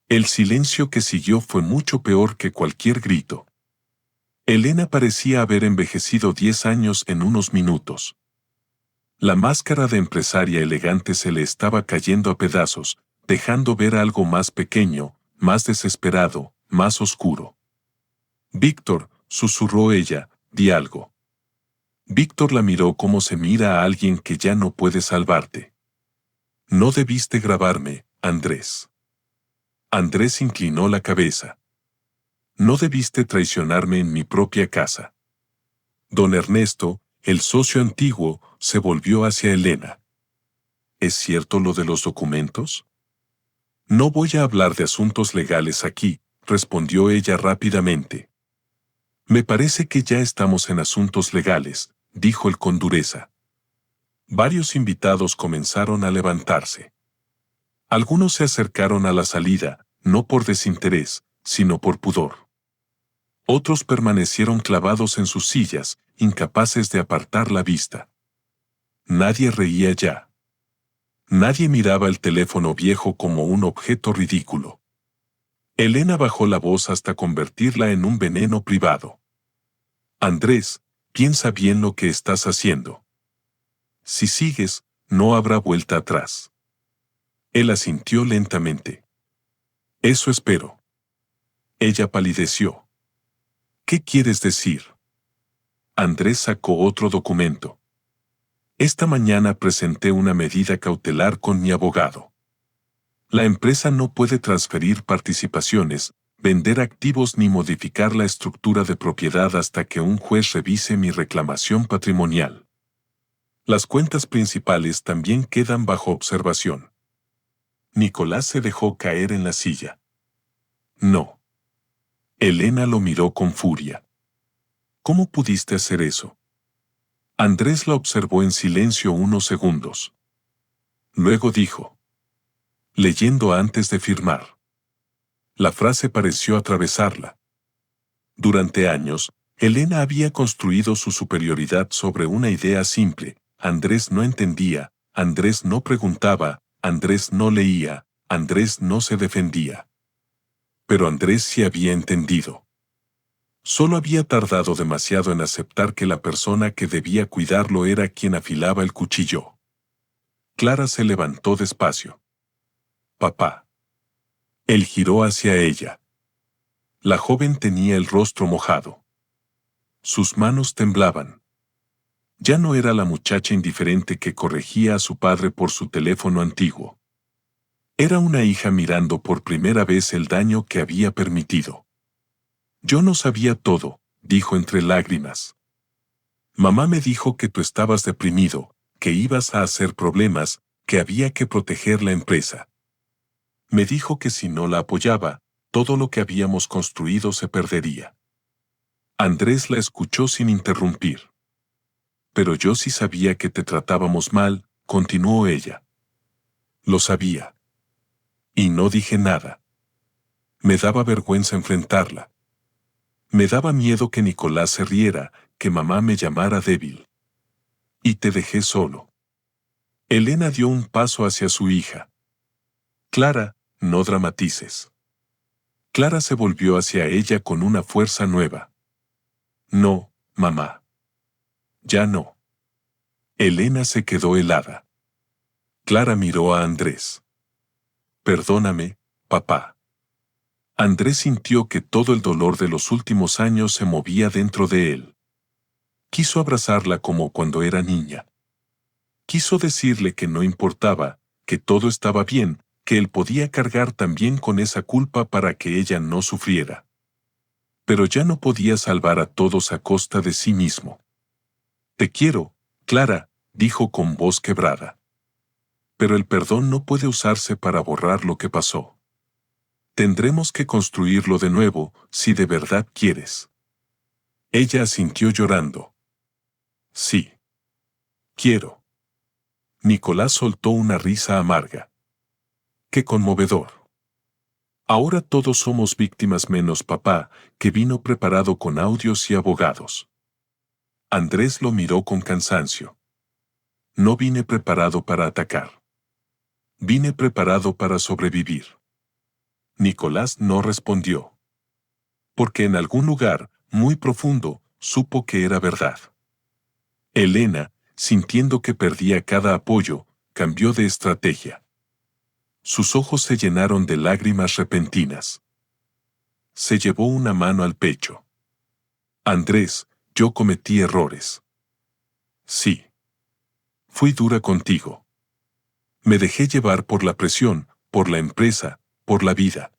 El silencio que siguió fue mucho peor que cualquier grito. Elena parecía haber envejecido 10 años en unos minutos. La máscara de empresaria elegante se le estaba cayendo a pedazos, dejando ver algo más pequeño, más desesperado, más oscuro. Víctor, susurró ella, di algo. Víctor la miró como se mira a alguien que ya no puede salvarte. No debiste grabarme, Andrés. Andrés inclinó la cabeza. No debiste traicionarme en mi propia casa. Don Ernesto, el socio antiguo, se volvió hacia Elena. ¿Es cierto lo de los documentos? No voy a hablar de asuntos legales aquí, respondió ella rápidamente. Me parece que ya estamos en asuntos legales, dijo él con dureza. Varios invitados comenzaron a levantarse. Algunos se acercaron a la salida, no por desinterés, sino por pudor. Otros permanecieron clavados en sus sillas, incapaces de apartar la vista. Nadie reía ya. Nadie miraba el teléfono viejo como un objeto ridículo. Elena bajó la voz hasta convertirla en un veneno privado. Andrés, piensa bien lo que estás haciendo. Si sigues, no habrá vuelta atrás. Él asintió lentamente. Eso espero. Ella palideció. ¿Qué quieres decir? Andrés sacó otro documento. Esta mañana presenté una medida cautelar con mi abogado. La empresa no puede transferir participaciones, vender activos ni modificar la estructura de propiedad hasta que un juez revise mi reclamación patrimonial. Las cuentas principales también quedan bajo observación. Nicolás se dejó caer en la silla. No. Elena lo miró con furia. ¿Cómo pudiste hacer eso? Andrés la observó en silencio unos segundos. Luego dijo. Leyendo antes de firmar. La frase pareció atravesarla. Durante años, Elena había construido su superioridad sobre una idea simple. Andrés no entendía, Andrés no preguntaba, Andrés no leía, Andrés no se defendía. Pero Andrés sí había entendido. Solo había tardado demasiado en aceptar que la persona que debía cuidarlo era quien afilaba el cuchillo. Clara se levantó despacio. Papá. Él giró hacia ella. La joven tenía el rostro mojado. Sus manos temblaban. Ya no era la muchacha indiferente que corregía a su padre por su teléfono antiguo. Era una hija mirando por primera vez el daño que había permitido. Yo no sabía todo, dijo entre lágrimas. Mamá me dijo que tú estabas deprimido, que ibas a hacer problemas, que había que proteger la empresa. Me dijo que si no la apoyaba, todo lo que habíamos construido se perdería. Andrés la escuchó sin interrumpir. Pero yo sí sabía que te tratábamos mal, continuó ella. Lo sabía. Y no dije nada. Me daba vergüenza enfrentarla. Me daba miedo que Nicolás se riera, que mamá me llamara débil. Y te dejé solo. Elena dio un paso hacia su hija. Clara, no dramatices. Clara se volvió hacia ella con una fuerza nueva. No, mamá. Ya no. Elena se quedó helada. Clara miró a Andrés. Perdóname, papá. Andrés sintió que todo el dolor de los últimos años se movía dentro de él. Quiso abrazarla como cuando era niña. Quiso decirle que no importaba, que todo estaba bien, que él podía cargar también con esa culpa para que ella no sufriera. Pero ya no podía salvar a todos a costa de sí mismo. Te quiero, Clara, dijo con voz quebrada. Pero el perdón no puede usarse para borrar lo que pasó. Tendremos que construirlo de nuevo, si de verdad quieres. Ella asintió llorando. Sí. Quiero. Nicolás soltó una risa amarga. ¡Qué conmovedor! Ahora todos somos víctimas menos papá, que vino preparado con audios y abogados. Andrés lo miró con cansancio. No vine preparado para atacar. Vine preparado para sobrevivir. Nicolás no respondió. Porque en algún lugar, muy profundo, supo que era verdad. Elena, sintiendo que perdía cada apoyo, cambió de estrategia. Sus ojos se llenaron de lágrimas repentinas. Se llevó una mano al pecho. Andrés, yo cometí errores. Sí. Fui dura contigo. Me dejé llevar por la presión, por la empresa, por la vida.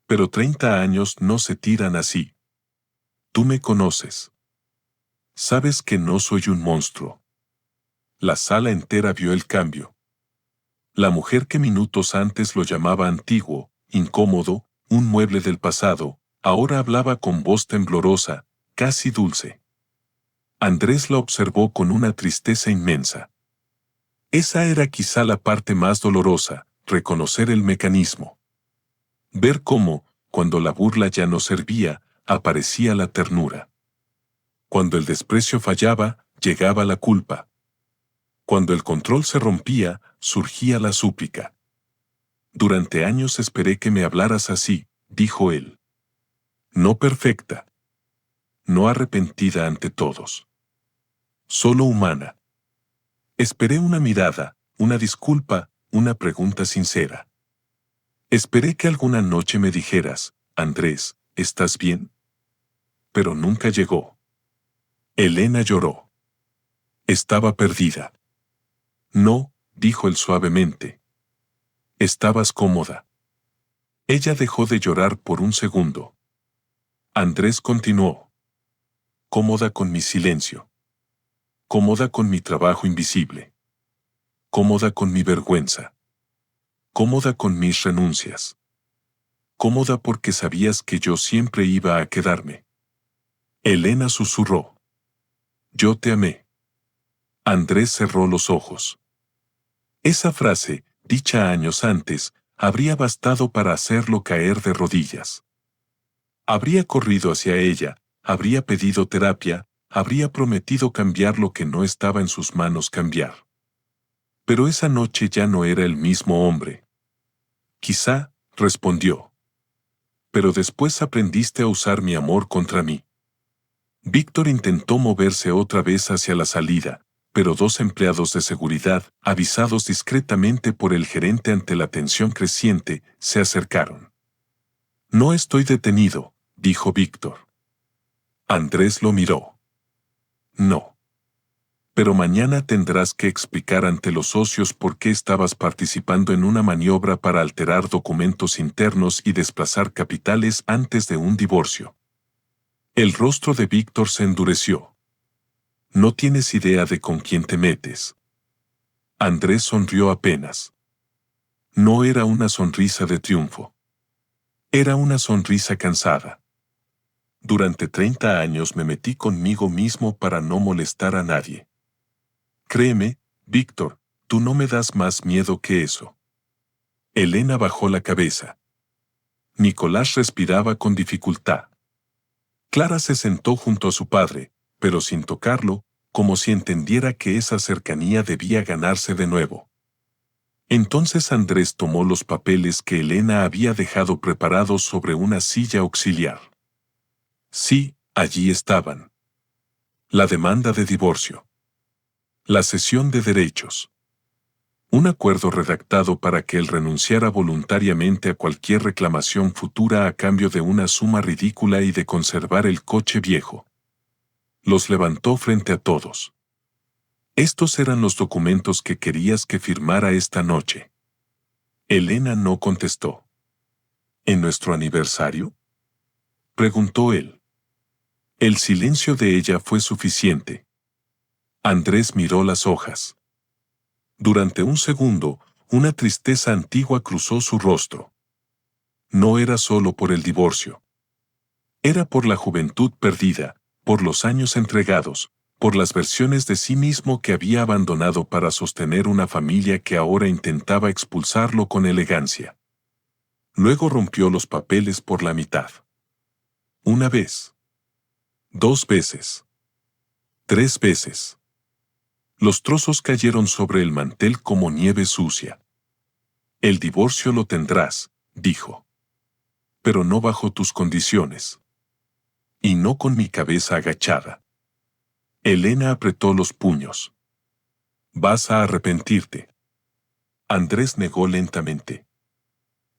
Pero 30 años no se tiran así. Tú me conoces. Sabes que no soy un monstruo. La sala entera vio el cambio. La mujer que minutos antes lo llamaba antiguo, incómodo, un mueble del pasado, ahora hablaba con voz temblorosa, casi dulce. Andrés la observó con una tristeza inmensa. Esa era quizá la parte más dolorosa, reconocer el mecanismo. Ver cómo, cuando la burla ya no servía, aparecía la ternura. Cuando el desprecio fallaba, llegaba la culpa. Cuando el control se rompía, surgía la súplica. Durante años esperé que me hablaras así, dijo él. No perfecta. No arrepentida ante todos. Solo humana. Esperé una mirada, una disculpa, una pregunta sincera. Esperé que alguna noche me dijeras, Andrés, ¿estás bien? Pero nunca llegó. Elena lloró. Estaba perdida. No, dijo él suavemente. Estabas cómoda. Ella dejó de llorar por un segundo. Andrés continuó. Cómoda con mi silencio. Cómoda con mi trabajo invisible. Cómoda con mi vergüenza. Cómoda con mis renuncias. Cómoda porque sabías que yo siempre iba a quedarme. Elena susurró. Yo te amé. Andrés cerró los ojos. Esa frase, dicha años antes, habría bastado para hacerlo caer de rodillas. Habría corrido hacia ella, habría pedido terapia, habría prometido cambiar lo que no estaba en sus manos cambiar. Pero esa noche ya no era el mismo hombre. Quizá, respondió. pero después aprendiste a usar mi amor contra mí. Víctor intentó moverse otra vez hacia la salida, pero dos empleados de seguridad, avisados discretamente por el gerente ante la tensión creciente, se acercaron. No estoy detenido, dijo Víctor. Andrés lo miró. No. Pero mañana tendrás que explicar ante los socios por qué estabas participando en una maniobra para alterar documentos internos y desplazar capitales antes de un divorcio. El rostro de Víctor se endureció. No tienes idea de con quién te metes. Andrés sonrió apenas. No era una sonrisa de triunfo. Era una sonrisa cansada. Durante 30 años me metí conmigo mismo para no molestar a nadie. Créeme, Víctor, tú no me das más miedo que eso. Elena bajó la cabeza. Nicolás respiraba con dificultad. Clara se sentó junto a su padre, pero sin tocarlo, como si entendiera que esa cercanía debía ganarse de nuevo. Entonces Andrés tomó los papeles que Elena había dejado preparados sobre una silla auxiliar. Sí, allí estaban. La demanda de divorcio. La cesión de derechos. Un acuerdo redactado para que él renunciara voluntariamente a cualquier reclamación futura a cambio de una suma ridícula y de conservar el coche viejo. Los levantó frente a todos. Estos eran los documentos que querías que firmara esta noche. Elena no contestó. ¿En nuestro aniversario?, preguntó él. El silencio de ella fue suficiente. Andrés miró las hojas. Durante un segundo, una tristeza antigua cruzó su rostro. No era solo por el divorcio. Era por la juventud perdida, por los años entregados, por las versiones de sí mismo que había abandonado para sostener una familia que ahora intentaba expulsarlo con elegancia. Luego rompió los papeles por la mitad. Una vez. 2 veces. 3 veces. Los trozos cayeron sobre el mantel como nieve sucia. El divorcio lo tendrás, dijo. Pero no bajo tus condiciones. Y no con mi cabeza agachada. Elena apretó los puños. Vas a arrepentirte. Andrés negó lentamente.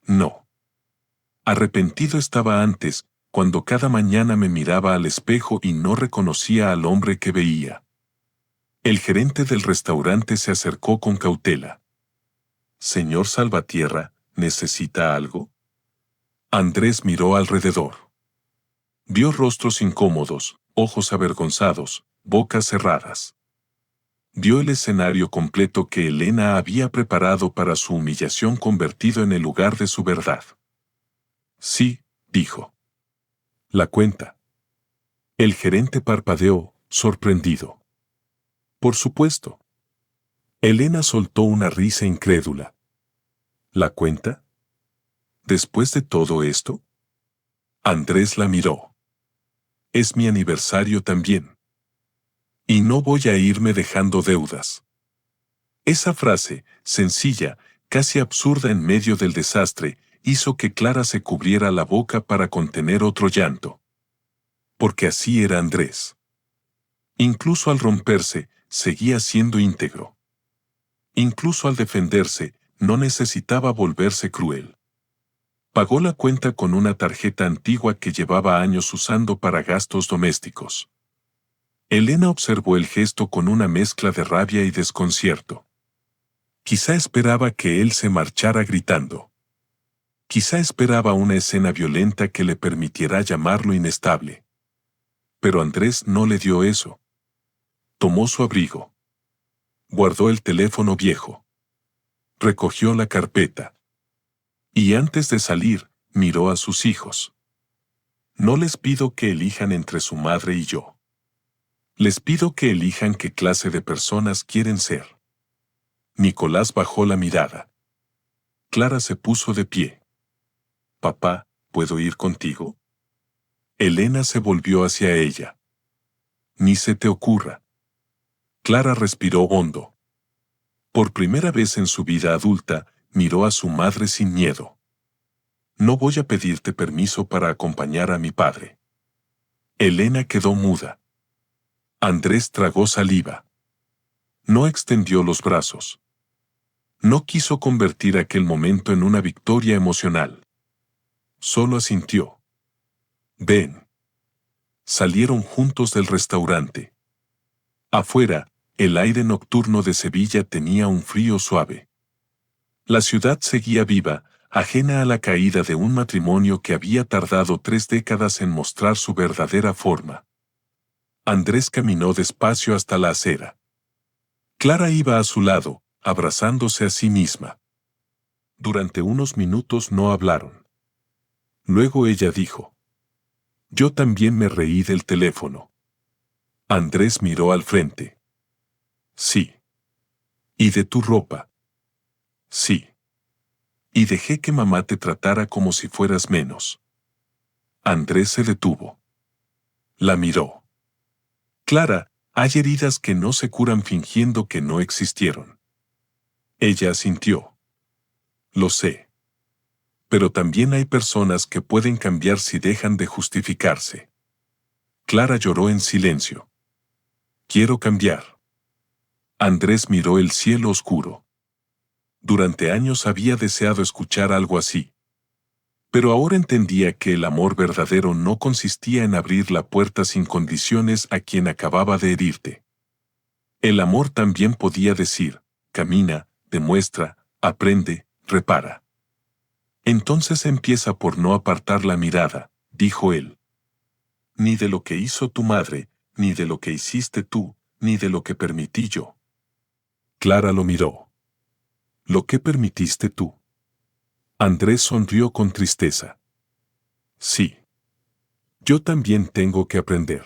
No. Arrepentido estaba antes, cuando cada mañana me miraba al espejo y no reconocía al hombre que veía. El gerente del restaurante se acercó con cautela. Señor Salvatierra, ¿necesita algo? Andrés miró alrededor. Vio rostros incómodos, ojos avergonzados, bocas cerradas. Vio el escenario completo que Elena había preparado para su humillación convertido en el lugar de su verdad. Sí, dijo. La cuenta. El gerente parpadeó, sorprendido. Por supuesto. Elena soltó una risa incrédula. ¿La cuenta? ¿Después de todo esto? Andrés la miró. Es mi aniversario también. Y no voy a irme dejando deudas. Esa frase, sencilla, casi absurda en medio del desastre, hizo que Clara se cubriera la boca para contener otro llanto. Porque así era Andrés. Incluso al romperse, seguía siendo íntegro. Incluso al defenderse, no necesitaba volverse cruel. Pagó la cuenta con una tarjeta antigua que llevaba años usando para gastos domésticos. Elena observó el gesto con una mezcla de rabia y desconcierto. Quizá esperaba que él se marchara gritando. Quizá esperaba una escena violenta que le permitiera llamarlo inestable. Pero Andrés no le dio eso. Tomó su abrigo. Guardó el teléfono viejo. Recogió la carpeta. Y antes de salir, miró a sus hijos. No les pido que elijan entre su madre y yo. Les pido que elijan qué clase de personas quieren ser. Nicolás bajó la mirada. Clara se puso de pie. Papá, ¿puedo ir contigo? Elena se volvió hacia ella. Ni se te ocurra. Clara respiró hondo. Por primera vez en su vida adulta, miró a su madre sin miedo. No voy a pedirte permiso para acompañar a mi padre. Elena quedó muda. Andrés tragó saliva. No extendió los brazos. No quiso convertir aquel momento en una victoria emocional. Solo asintió. Ven. Salieron juntos del restaurante. Afuera, el aire nocturno de Sevilla tenía un frío suave. La ciudad seguía viva, ajena a la caída de un matrimonio que había tardado 3 décadas en mostrar su verdadera forma. Andrés caminó despacio hasta la acera. Clara iba a su lado, abrazándose a sí misma. Durante unos minutos no hablaron. Luego ella dijo: Yo también me reí del teléfono. Andrés miró al frente. Sí. ¿Y de tu ropa? Sí. Y dejé que mamá te tratara como si fueras menos. Andrés se detuvo. La miró. Clara, hay heridas que no se curan fingiendo que no existieron. Ella asintió. Lo sé. Pero también hay personas que pueden cambiar si dejan de justificarse. Clara lloró en silencio. Quiero cambiar. Andrés miró el cielo oscuro. Durante años había deseado escuchar algo así. Pero ahora entendía que el amor verdadero no consistía en abrir la puerta sin condiciones a quien acababa de herirte. El amor también podía decir: camina, demuestra, aprende, repara. Entonces empieza por no apartar la mirada, dijo él. Ni de lo que hizo tu madre, ni de lo que hiciste tú, ni de lo que permití yo. Clara lo miró. ¿Lo que permitiste tú? Andrés sonrió con tristeza. Sí. Yo también tengo que aprender.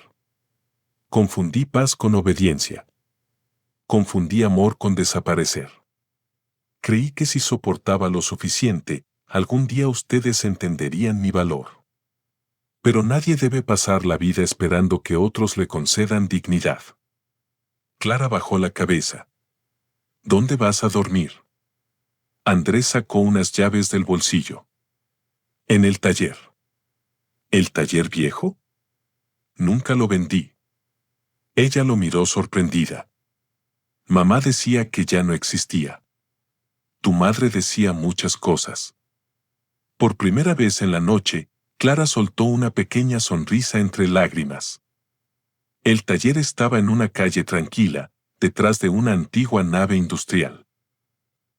Confundí paz con obediencia. Confundí amor con desaparecer. Creí que si soportaba lo suficiente, algún día ustedes entenderían mi valor. Pero nadie debe pasar la vida esperando que otros le concedan dignidad. Clara bajó la cabeza. ¿Dónde vas a dormir? Andrés sacó unas llaves del bolsillo. En el taller. ¿El taller viejo? Nunca lo vendí. Ella lo miró sorprendida. Mamá decía que ya no existía. Tu madre decía muchas cosas. Por primera vez en la noche, Clara soltó una pequeña sonrisa entre lágrimas. El taller estaba en una calle tranquila, detrás de una antigua nave industrial.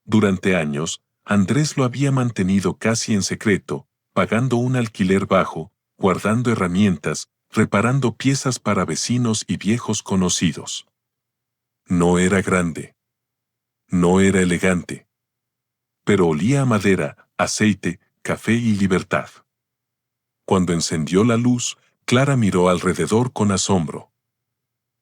Durante años, Andrés lo había mantenido casi en secreto, pagando un alquiler bajo, guardando herramientas, reparando piezas para vecinos y viejos conocidos. No era grande. No era elegante. Pero olía a madera, aceite, café y libertad. Cuando encendió la luz, Clara miró alrededor con asombro.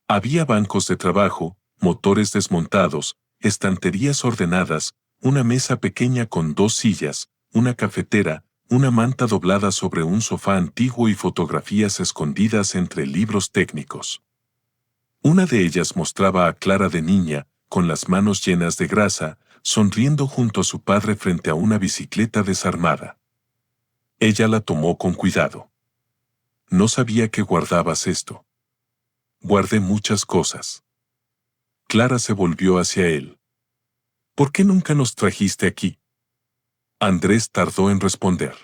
Había bancos de trabajo, motores desmontados, estanterías ordenadas, una mesa pequeña con 2 sillas, una cafetera, una manta doblada sobre un sofá antiguo y fotografías escondidas entre libros técnicos. Una de ellas mostraba a Clara de niña, con las manos llenas de grasa, sonriendo junto a su padre frente a una bicicleta desarmada. Ella la tomó con cuidado. No sabía que guardabas esto. Guardé muchas cosas. Clara se volvió hacia él. ¿Por qué nunca nos trajiste aquí? Andrés tardó en responder.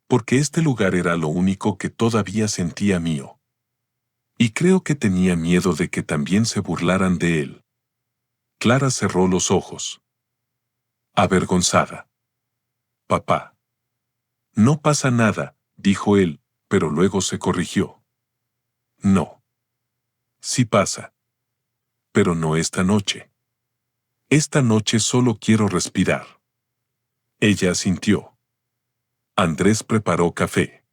Porque este lugar era lo único que todavía sentía mío. Y creo que tenía miedo de que también se burlaran de él. Clara cerró los ojos. Avergonzada. Papá. No pasa nada, dijo él, pero luego se corrigió. No. Sí pasa. Pero no esta noche. Esta noche solo quiero respirar. Ella asintió. Andrés preparó café.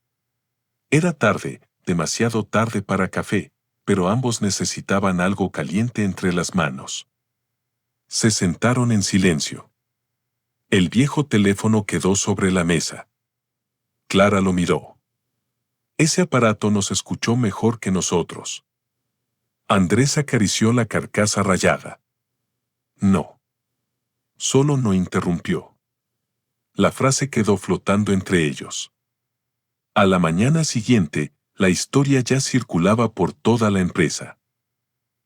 Era tarde, demasiado tarde para café, pero ambos necesitaban algo caliente entre las manos. Se sentaron en silencio. El viejo teléfono quedó sobre la mesa. Clara lo miró. Ese aparato nos escuchó mejor que nosotros. Andrés acarició la carcasa rayada. No. Solo no interrumpió. La frase quedó flotando entre ellos. A la mañana siguiente, la historia ya circulaba por toda la empresa.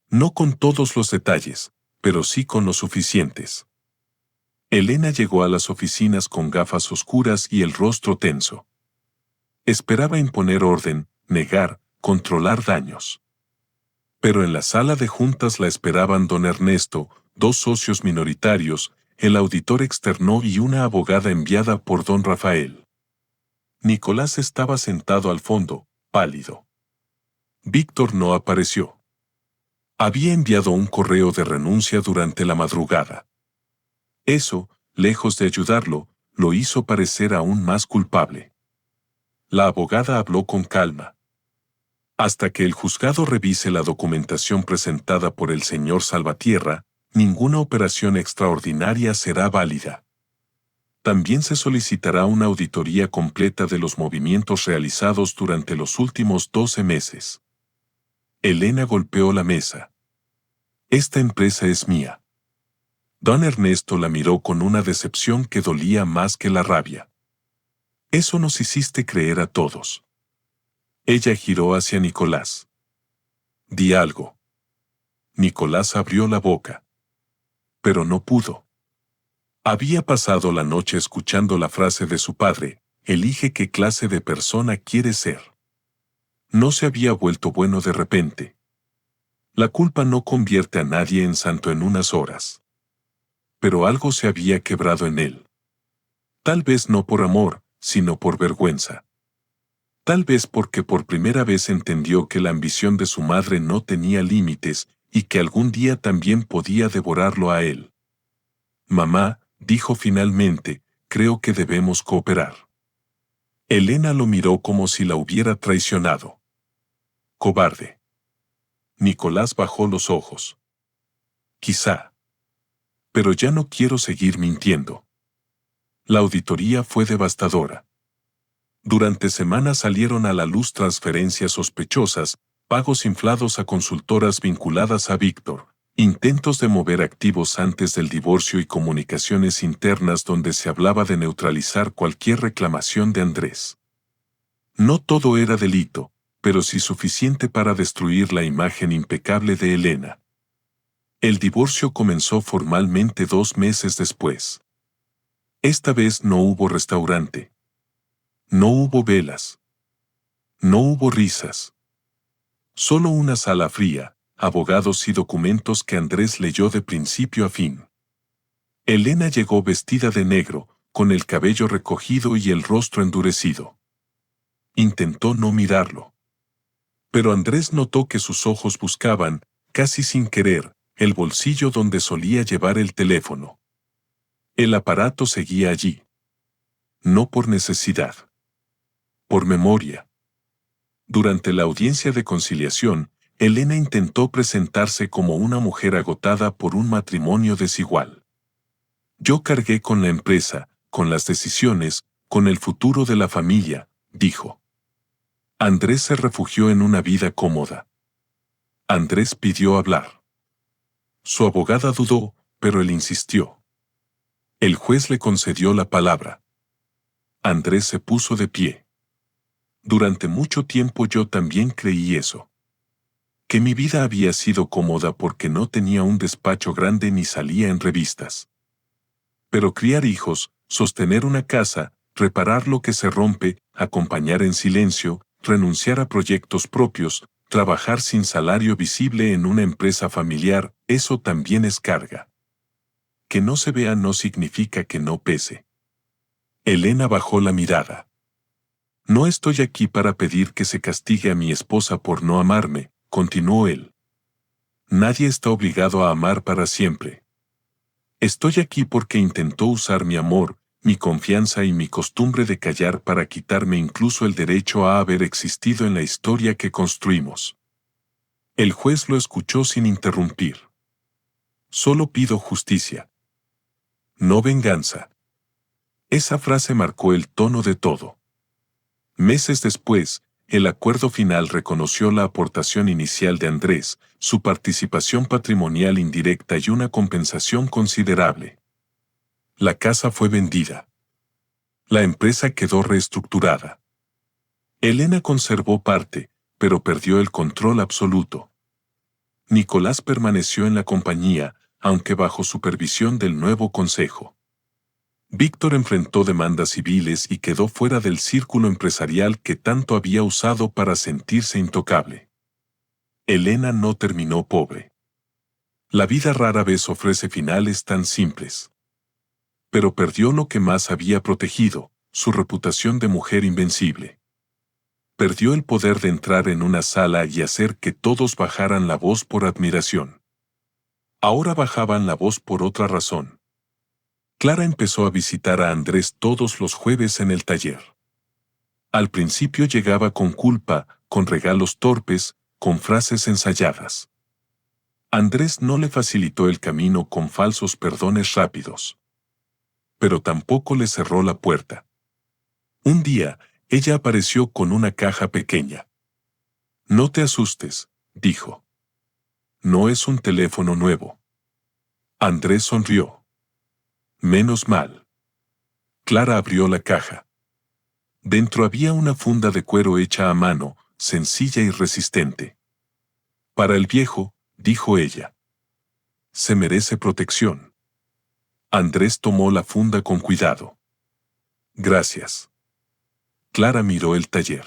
No con todos los detalles, pero sí con los suficientes. Elena llegó a las oficinas con gafas oscuras y el rostro tenso. Esperaba imponer orden, negar, controlar daños. Pero en la sala de juntas la esperaban don Ernesto, dos socios minoritarios, el auditor externo y una abogada enviada por don Rafael. Nicolás estaba sentado al fondo, pálido. Víctor no apareció. Había enviado un correo de renuncia durante la madrugada. Eso, lejos de ayudarlo, lo hizo parecer aún más culpable. La abogada habló con calma. Hasta que el juzgado revise la documentación presentada por el señor Salvatierra, ninguna operación extraordinaria será válida. También se solicitará una auditoría completa de los movimientos realizados durante los últimos 12 meses. Elena golpeó la mesa. Esta empresa es mía. Don Ernesto la miró con una decepción que dolía más que la rabia. Eso nos hiciste creer a todos. Ella giró hacia Nicolás. Di algo. Nicolás abrió la boca. Pero no pudo. Había pasado la noche escuchando la frase de su padre, elige qué clase de persona quieres ser. No se había vuelto bueno de repente. La culpa no convierte a nadie en santo en unas horas. Pero algo se había quebrado en él. Tal vez no por amor, sino por vergüenza. Tal vez porque por primera vez entendió que la ambición de su madre no tenía límites y que algún día también podía devorarlo a él. Mamá, dijo finalmente, creo que debemos cooperar. Elena lo miró como si la hubiera traicionado. Cobarde. Nicolás bajó los ojos. Quizá. Pero ya no quiero seguir mintiendo. La auditoría fue devastadora. Durante semanas salieron a la luz transferencias sospechosas, pagos inflados a consultoras vinculadas a Víctor, intentos de mover activos antes del divorcio y comunicaciones internas donde se hablaba de neutralizar cualquier reclamación de Andrés. No todo era delito, pero sí suficiente para destruir la imagen impecable de Elena. El divorcio comenzó formalmente 2 meses después. Esta vez no hubo restaurante. No hubo velas. No hubo risas. Solo una sala fría, abogados y documentos que Andrés leyó de principio a fin. Elena llegó vestida de negro, con el cabello recogido y el rostro endurecido. Intentó no mirarlo. Pero Andrés notó que sus ojos buscaban, casi sin querer, el bolsillo donde solía llevar el teléfono. El aparato seguía allí. No por necesidad. Por memoria. Durante la audiencia de conciliación, Elena intentó presentarse como una mujer agotada por un matrimonio desigual. Yo cargué con la empresa, con las decisiones, con el futuro de la familia, dijo. Andrés se refugió en una vida cómoda. Andrés pidió hablar. Su abogada dudó, pero él insistió. El juez le concedió la palabra. Andrés se puso de pie. Durante mucho tiempo yo también creí eso. Que mi vida había sido cómoda porque no tenía un despacho grande ni salía en revistas. Pero criar hijos, sostener una casa, reparar lo que se rompe, acompañar en silencio, renunciar a proyectos propios, trabajar sin salario visible en una empresa familiar, eso también es carga. Que no se vea no significa que no pese. Elena bajó la mirada. No estoy aquí para pedir que se castigue a mi esposa por no amarme, continuó él. Nadie está obligado a amar para siempre. Estoy aquí porque intentó usar mi amor, mi confianza y mi costumbre de callar para quitarme incluso el derecho a haber existido en la historia que construimos. El juez lo escuchó sin interrumpir. Solo pido justicia. No venganza. Esa frase marcó el tono de todo. Meses después, el acuerdo final reconoció la aportación inicial de Andrés, su participación patrimonial indirecta y una compensación considerable. La casa fue vendida. La empresa quedó reestructurada. Elena conservó parte, pero perdió el control absoluto. Nicolás permaneció en la compañía, aunque bajo supervisión del nuevo consejo. Víctor enfrentó demandas civiles y quedó fuera del círculo empresarial que tanto había usado para sentirse intocable. Elena no terminó pobre. La vida rara vez ofrece finales tan simples. Pero perdió lo que más había protegido, su reputación de mujer invencible. Perdió el poder de entrar en una sala y hacer que todos bajaran la voz por admiración. Ahora bajaban la voz por otra razón. Clara empezó a visitar a Andrés todos los jueves en el taller. Al principio llegaba con culpa, con regalos torpes, con frases ensayadas. Andrés no le facilitó el camino con falsos perdones rápidos. Pero tampoco le cerró la puerta. Un día, ella apareció con una caja pequeña. «No te asustes», dijo. «No es un teléfono nuevo». Andrés sonrió. «Menos mal». Clara abrió la caja. Dentro había una funda de cuero hecha a mano, sencilla y resistente. «Para el viejo», dijo ella. «Se merece protección». Andrés tomó la funda con cuidado. «Gracias». Clara miró el taller.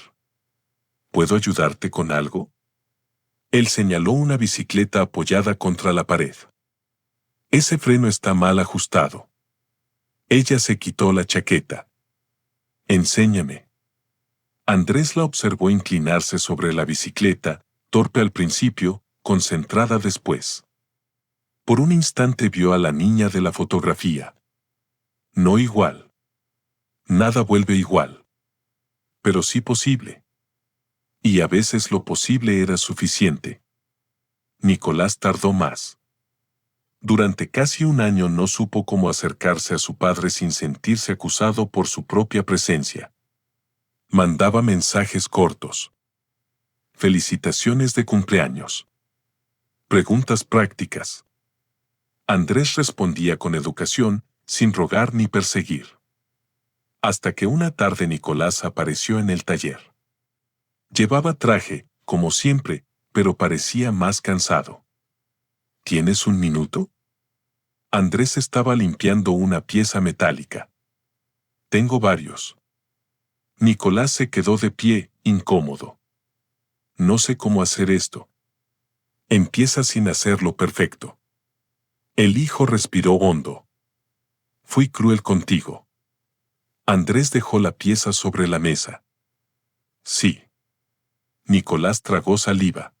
«¿Puedo ayudarte con algo?» Él señaló una bicicleta apoyada contra la pared. «Ese freno está mal ajustado». Ella se quitó la chaqueta. «Enséñame». Andrés la observó inclinarse sobre la bicicleta, torpe al principio, concentrada después. Por un instante vio a la niña de la fotografía. No igual. Nada vuelve igual. Pero sí posible. Y a veces lo posible era suficiente. Nicolás tardó más. Durante casi un año no supo cómo acercarse a su padre sin sentirse acusado por su propia presencia. Mandaba mensajes cortos. Felicitaciones de cumpleaños. Preguntas prácticas. Andrés respondía con educación, sin rogar ni perseguir. Hasta que una tarde Nicolás apareció en el taller. Llevaba traje, como siempre, pero parecía más cansado. ¿Tienes un minuto? Andrés estaba limpiando una pieza metálica. Tengo varios. Nicolás se quedó de pie, incómodo. No sé cómo hacer esto. Empieza sin hacerlo perfecto. El hijo respiró hondo. Fui cruel contigo. Andrés dejó la pieza sobre la mesa. Sí. Nicolás tragó saliva.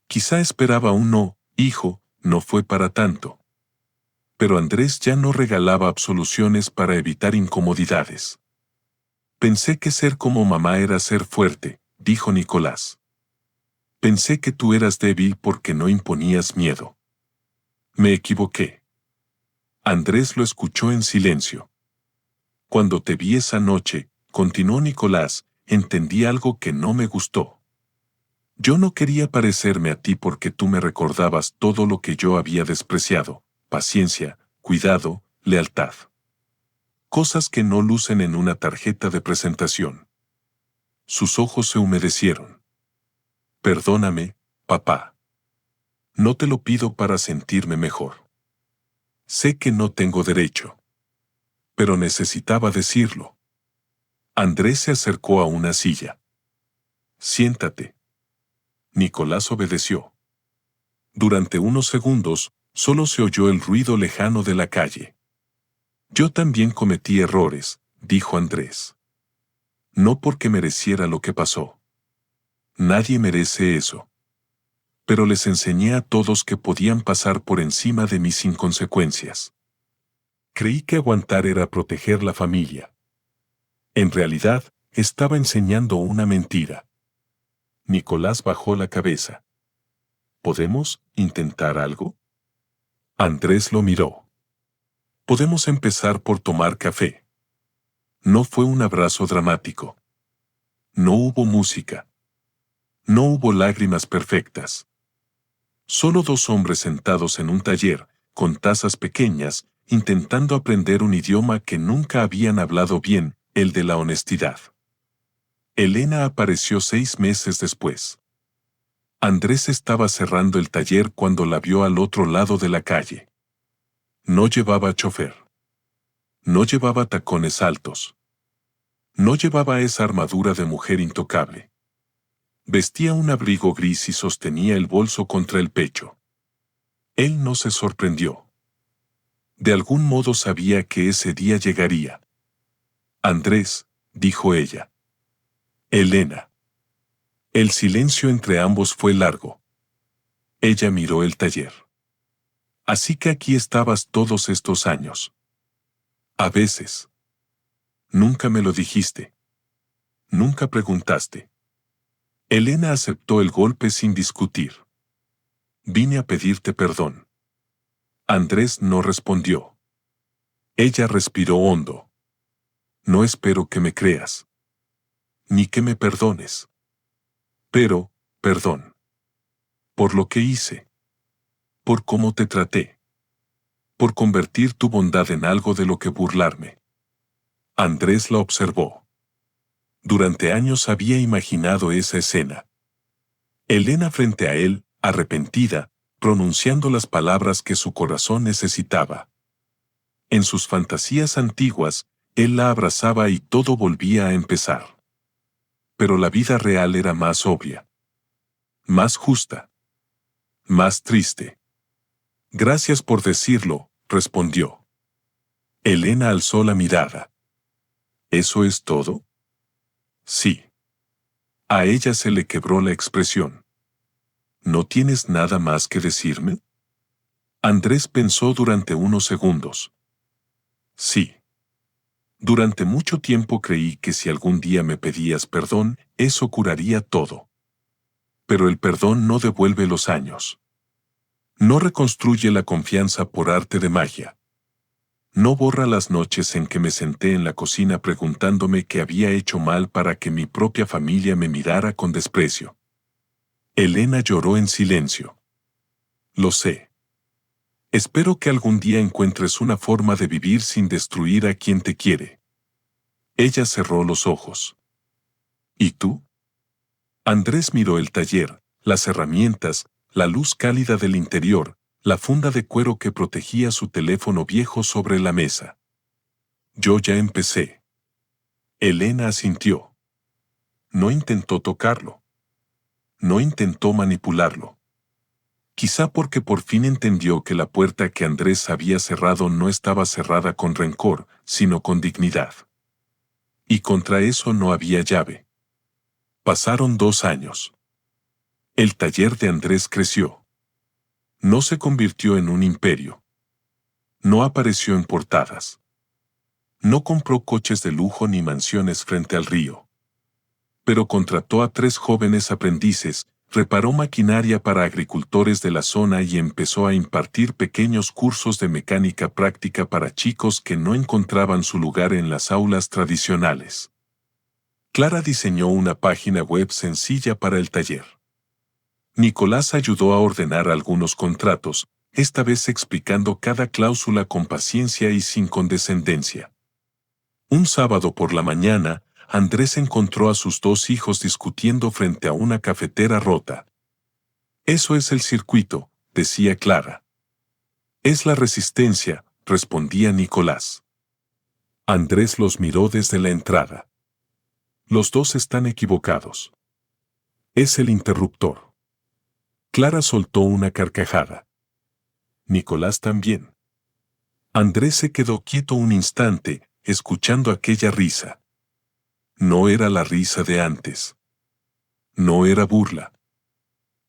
Quizá esperaba un no, hijo, no fue para tanto. Pero Andrés ya no regalaba absoluciones para evitar incomodidades. Pensé que ser como mamá era ser fuerte, dijo Nicolás. Pensé que tú eras débil porque no imponías miedo. Me equivoqué. Andrés lo escuchó en silencio. Cuando te vi esa noche, continuó Nicolás, entendí algo que no me gustó. Yo no quería parecerme a ti porque tú me recordabas todo lo que yo había despreciado, paciencia, cuidado, lealtad. Cosas que no lucen en una tarjeta de presentación. Sus ojos se humedecieron. Perdóname, papá. No te lo pido para sentirme mejor. Sé que no tengo derecho. Pero necesitaba decirlo. Andrés se acercó a una silla. Siéntate. Nicolás obedeció. Durante unos segundos, solo se oyó el ruido lejano de la calle. Yo también cometí errores, dijo Andrés. No porque mereciera lo que pasó. Nadie merece eso. Pero les enseñé a todos que podían pasar por encima de mí sin consecuencias. Creí que aguantar era proteger la familia. En realidad, estaba enseñando una mentira. Nicolás bajó la cabeza. ¿Podemos intentar algo? Andrés lo miró. Podemos empezar por tomar café. No fue un abrazo dramático. No hubo música. No hubo lágrimas perfectas. Solo dos hombres sentados en un taller, con tazas pequeñas, intentando aprender un idioma que nunca habían hablado bien, el de la honestidad. Elena apareció 6 meses después. Andrés estaba cerrando el taller cuando la vio al otro lado de la calle. No llevaba chofer. No llevaba tacones altos. No llevaba esa armadura de mujer intocable. Vestía un abrigo gris y sostenía el bolso contra el pecho. Él no se sorprendió. De algún modo sabía que ese día llegaría. Andrés, dijo ella. Elena. El silencio entre ambos fue largo. Ella miró el taller. Así que aquí estabas todos estos años. A veces. Nunca me lo dijiste. Nunca preguntaste. Elena aceptó el golpe sin discutir. Vine a pedirte perdón. Andrés no respondió. Ella respiró hondo. No espero que me creas. Ni que me perdones. Pero, perdón. Por lo que hice. Por cómo te traté. Por convertir tu bondad en algo de lo que burlarme. Andrés la observó. Durante años había imaginado esa escena. Elena frente a él, arrepentida, pronunciando las palabras que su corazón necesitaba. En sus fantasías antiguas, él la abrazaba y todo volvía a empezar. Pero la vida real era más obvia. Más justa. Más triste. Gracias por decirlo, respondió. Elena alzó la mirada. ¿Eso es todo? Sí. A ella se le quebró la expresión. ¿No tienes nada más que decirme? Andrés pensó durante unos segundos. Sí. Durante mucho tiempo creí que si algún día me pedías perdón, eso curaría todo. Pero el perdón no devuelve los años. No reconstruye la confianza por arte de magia. No borra las noches en que me senté en la cocina preguntándome qué había hecho mal para que mi propia familia me mirara con desprecio. Elena lloró en silencio. Lo sé. Espero que algún día encuentres una forma de vivir sin destruir a quien te quiere. Ella cerró los ojos. ¿Y tú? Andrés miró el taller, las herramientas, la luz cálida del interior, la funda de cuero que protegía su teléfono viejo sobre la mesa. Yo ya empecé. Elena asintió. No intentó tocarlo. No intentó manipularlo. Quizá porque por fin entendió que la puerta que Andrés había cerrado no estaba cerrada con rencor, sino con dignidad. Y contra eso no había llave. Pasaron 2 años. El taller de Andrés creció. No se convirtió en un imperio. No apareció en portadas. No compró coches de lujo ni mansiones frente al río. Pero contrató a 3 jóvenes aprendices, reparó maquinaria para agricultores de la zona y empezó a impartir pequeños cursos de mecánica práctica para chicos que no encontraban su lugar en las aulas tradicionales. Clara diseñó una página web sencilla para el taller. Nicolás ayudó a ordenar algunos contratos, esta vez explicando cada cláusula con paciencia y sin condescendencia. Un sábado por la mañana, Andrés encontró a sus 2 hijos discutiendo frente a una cafetera rota. Eso es el circuito, decía Clara. Es la resistencia, respondía Nicolás. Andrés los miró desde la entrada. Los 2 están equivocados. Es el interruptor. Clara soltó una carcajada. Nicolás también. Andrés se quedó quieto un instante, escuchando aquella risa. No era la risa de antes. No era burla.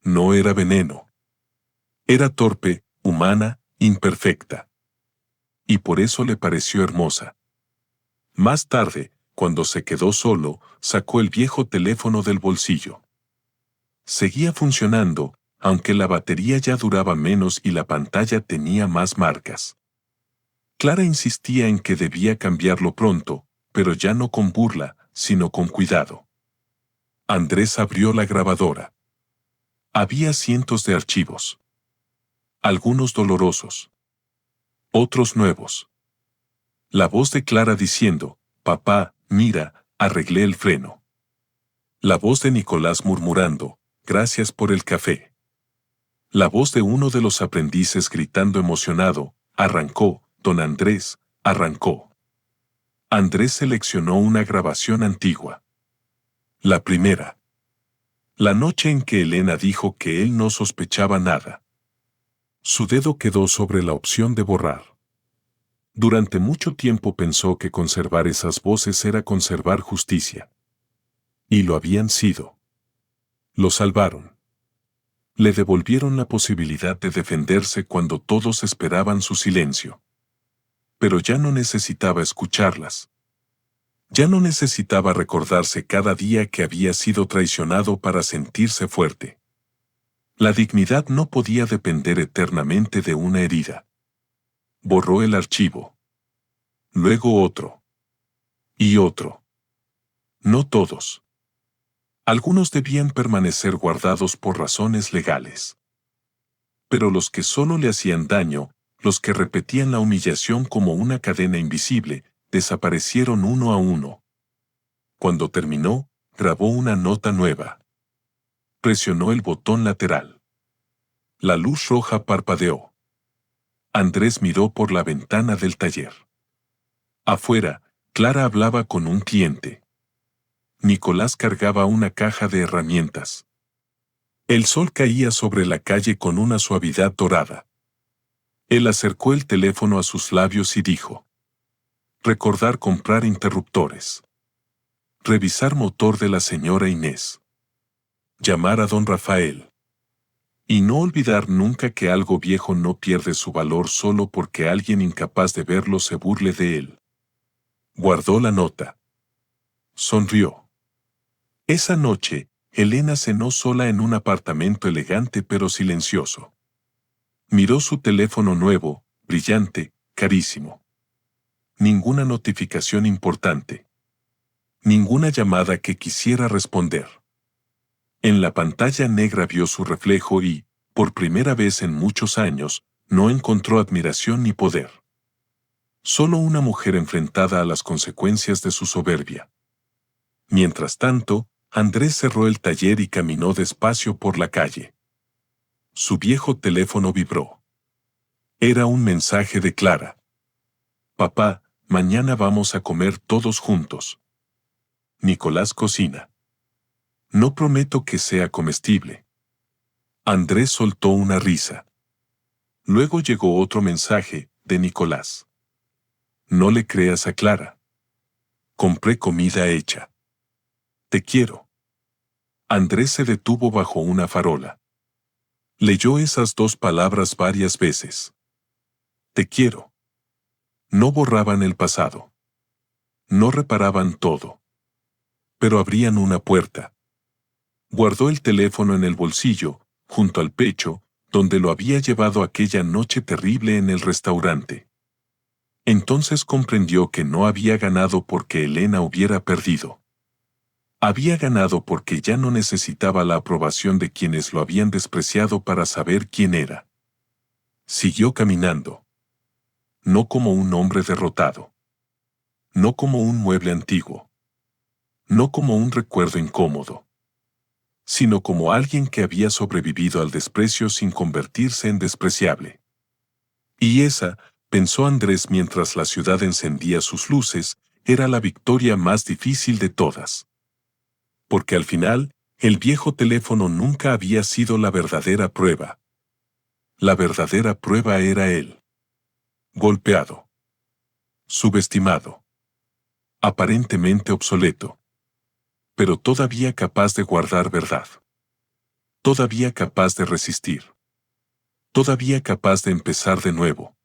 No era veneno. Era torpe, humana, imperfecta. Y por eso le pareció hermosa. Más tarde, cuando se quedó solo, sacó el viejo teléfono del bolsillo. Seguía funcionando, aunque la batería ya duraba menos y la pantalla tenía más marcas. Clara insistía en que debía cambiarlo pronto, pero ya no con burla, sino con cuidado. Andrés abrió la grabadora. Había cientos de archivos. Algunos dolorosos. Otros nuevos. La voz de Clara diciendo, «Papá, mira, arreglé el freno». La voz de Nicolás murmurando, «Gracias por el café». La voz de uno de los aprendices gritando emocionado, «Arrancó, don Andrés, arrancó». Andrés seleccionó una grabación antigua. La primera. La noche en que Elena dijo que él no sospechaba nada. Su dedo quedó sobre la opción de borrar. Durante mucho tiempo pensó que conservar esas voces era conservar justicia. Y lo habían sido. Lo salvaron. Le devolvieron la posibilidad de defenderse cuando todos esperaban su silencio. Pero ya no necesitaba escucharlas. Ya no necesitaba recordarse cada día que había sido traicionado para sentirse fuerte. La dignidad no podía depender eternamente de una herida. Borró el archivo. Luego otro. Y otro. No todos. Algunos debían permanecer guardados por razones legales. Pero los que solo le hacían daño, los que repetían la humillación como una cadena invisible, desaparecieron uno a uno. Cuando terminó, grabó una nota nueva. Presionó el botón lateral. La luz roja parpadeó. Andrés miró por la ventana del taller. Afuera, Clara hablaba con un cliente. Nicolás cargaba una caja de herramientas. El sol caía sobre la calle con una suavidad dorada. Él acercó el teléfono a sus labios y dijo: recordar comprar interruptores. Revisar motor de la señora Inés. Llamar a don Rafael. Y no olvidar nunca que algo viejo no pierde su valor solo porque alguien incapaz de verlo se burle de él. Guardó la nota. Sonrió. Esa noche, Elena cenó sola en un apartamento elegante pero silencioso. Miró su teléfono nuevo, brillante, carísimo. Ninguna notificación importante. Ninguna llamada que quisiera responder. En la pantalla negra vio su reflejo y, por primera vez en muchos años, no encontró admiración ni poder. Solo una mujer enfrentada a las consecuencias de su soberbia. Mientras tanto, Andrés cerró el taller y caminó despacio por la calle. Su viejo teléfono vibró. Era un mensaje de Clara. Papá, mañana vamos a comer todos juntos. Nicolás cocina. No prometo que sea comestible. Andrés soltó una risa. Luego llegó otro mensaje, de Nicolás. No le creas a Clara. Compré comida hecha. Te quiero. Andrés se detuvo bajo una farola. Leyó esas dos palabras varias veces. Te quiero. No borraban el pasado. No reparaban todo. Pero abrían una puerta. Guardó el teléfono en el bolsillo, junto al pecho, donde lo había llevado aquella noche terrible en el restaurante. Entonces comprendió que no había ganado porque Elena hubiera perdido. Había ganado porque ya no necesitaba la aprobación de quienes lo habían despreciado para saber quién era. Siguió caminando. No como un hombre derrotado. No como un mueble antiguo. No como un recuerdo incómodo. Sino como alguien que había sobrevivido al desprecio sin convertirse en despreciable. Y esa, pensó Andrés mientras la ciudad encendía sus luces, era la victoria más difícil de todas. Porque al final, el viejo teléfono nunca había sido la verdadera prueba. La verdadera prueba era él. Golpeado. Subestimado. Aparentemente obsoleto. Pero todavía capaz de guardar verdad. Todavía capaz de resistir. Todavía capaz de empezar de nuevo.